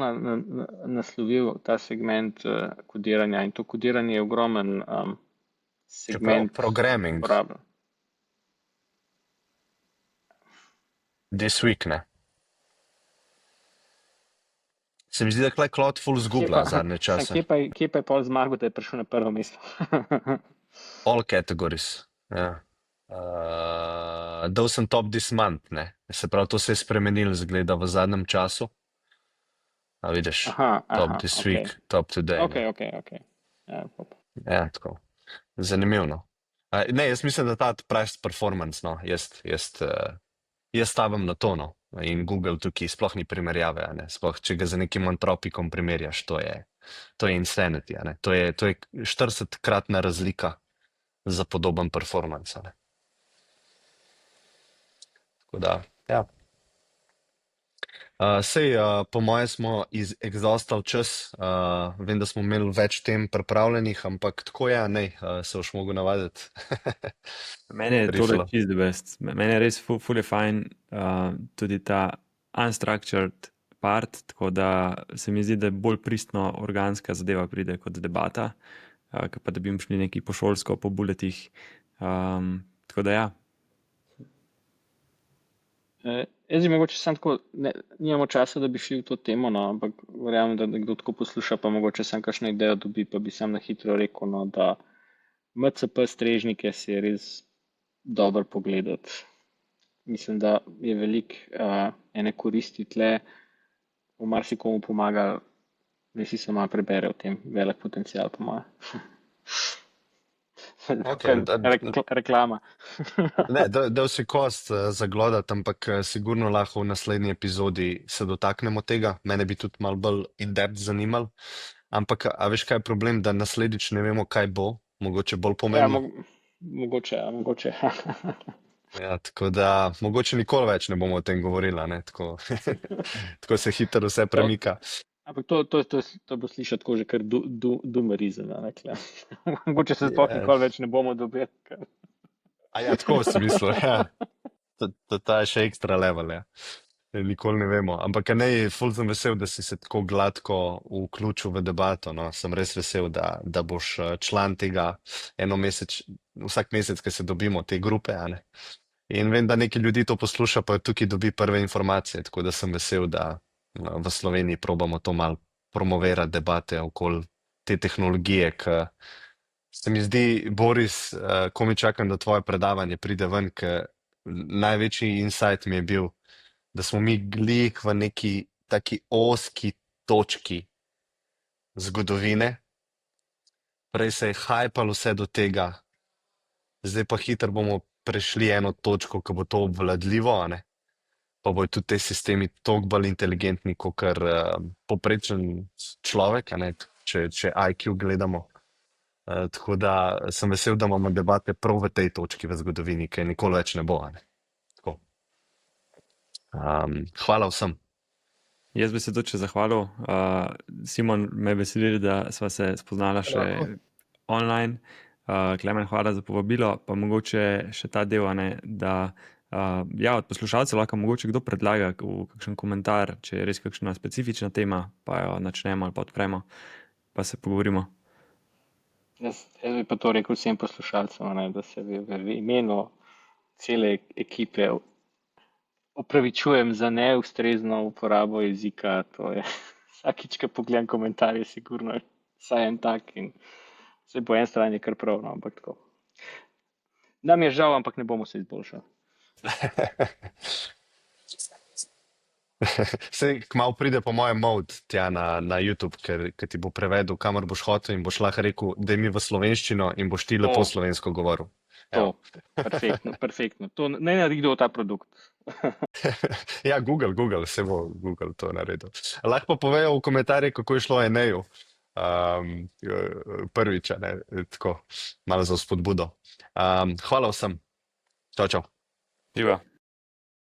Speaker 2: naslovil ta segment kodiranja in to kodiranje je ogromen segment
Speaker 3: programming.
Speaker 2: uporabe.
Speaker 3: This week, ne? Se mi zdi, da je Cloud full zgubila zadnje čase.
Speaker 2: Kje pa je pol zmagal, da je prišel na prvo mesto?
Speaker 3: All categories, ja. Dal sem top this month, ne. Se pravi, to se je spremenilo, zgleda v zadnjem času. A vidiš, top this week, top today.
Speaker 2: Ok.
Speaker 3: Ja, tako. Zanimivno. Ne, jaz mislim, da ta price performance, no, jaz stavim na to, no. In Google tukaj sploh ni primerjave, a ne. Sploh, če ga z nekim Anthropicom primerjaš, to je insanity, a ne. To je 40-kratna razlika za podoben performance, a ne. Tako da, ja. Sej, po moje smo exhaustali čas, vem, da smo imeli več tem pripravljenih, ampak tako je, ne, se boš mogel navaditi.
Speaker 1: Meni je tole čisto the best. Meni je res ful je fajn tudi ta unstructured part, tako da se mi zdi, da bolj pristno organska zadeva pride kot debata, ki pa da bi šli neki po šolsko, po bulletih. Tako da ja.
Speaker 2: Jaz bi mogoče sam tako, nimamo časa, da bi šli v to temo, no, ampak verjamem, da kdo tako posluša, pa mogoče sam kakšno idejo dobi, pa bi sam na hitro rekel, no, da MCP strežnike si je res dobro pogledati. mislim, da je veliko ene koristi tle, v marsikomu pomaga, da si se malo prebere o tem, velik potencial po mojem.
Speaker 3: Okay,
Speaker 2: Reklama.
Speaker 3: ne, da si kost zaglodati, ampak sigurno lahko v naslednji epizodi se dotaknemo tega. Mene bi tudi malo bolj in-depth zanimalo. Ampak, a veš, kaj je problem, da naslednjič ne vemo, kaj bo, mogoče bolj
Speaker 2: Ja,
Speaker 3: pomembno.
Speaker 2: mogoče, ja, mogoče.
Speaker 3: Ja, tako da mogoče nikoli več ne bomo o tem govorili, a ne? Tako, tako se hitro vse premika.
Speaker 2: Ampak to bo slišati tako že kar doomerizem. Mogoče se sploh
Speaker 3: Ja.
Speaker 2: nikoli več ne bomo dobili.
Speaker 3: A ja, tako si mislil, ja. Ta je še ekstra level, ja. Nikoli ne vemo. Ampak ne, ful sem vesel, da si se tako gladko vključil v debato. No. Sem res vesel, da boš član tega vsak mesec, ko se dobimo, te grupe, a ne. In vem, da neki ljudi to posluša, pa tukaj dobi prve informacije, tako da sem vesel, da v Sloveniji probamo to malo promovirati, debate okoli te tehnologije, ki se mi zdi, Boris, ko mi čakam, da tvoje predavanje pride ven, ker največji insight mi je bil, da smo mi glih v neki taki ozki točki zgodovine. Prej se je hajpalo vse do tega, zdaj pa hitro bomo prešli eno točko, ko bo to obvladljivo, a ne? Pa bojo tudi te sistemi toliko bolj inteligentni, kot poprečen človek, a ne? Če IQ gledamo. Tako da sem vesel, da imamo debate prav v tej točki v zgodovini, ker nikoli več ne bo, a ne? Tako. Hvala vsem.
Speaker 1: Jaz bi se tudi še zahvalil. Simon, me veseli, da sva se spoznala še online. Klemen, hvala za povabilo, pa mogoče še ta del, a ne, da ja, od poslušalcev lahko mogoče kdo predlaga v kakšen komentar, če je res kakšna specifična tema, pa jo načnemo ali pa odpremo, pa se pogovorimo.
Speaker 2: Jaz bi pa to rekel vsem poslušalcem, ne, da se v imenu cele ekipe opravičujem za neustrezno uporabo jezika. To je vsakič, ko pogledam komentarje, sigurno vsaj en tak in se po eni strani kar prav, no, ampak tako. Nam je žal, ampak ne bomo se izboljšali.
Speaker 3: Sej kmalu pride po mojem mod tja na YouTube, ker ti bo prevedel, kamor boš hotel in boš lahko rekel, da mi v slovenščino in boš ti lepo slovensko govoril.
Speaker 2: To, perfektno. To naj naredi kdo ta produkt.
Speaker 3: Ja, Google, se bo Google to naredil. Lahko pa povejo v komentarjih, kako je šlo Eneju. Prvič, ne, tako, malo za spodbudo. Hvala vsem. Čau, čau.
Speaker 1: Živa.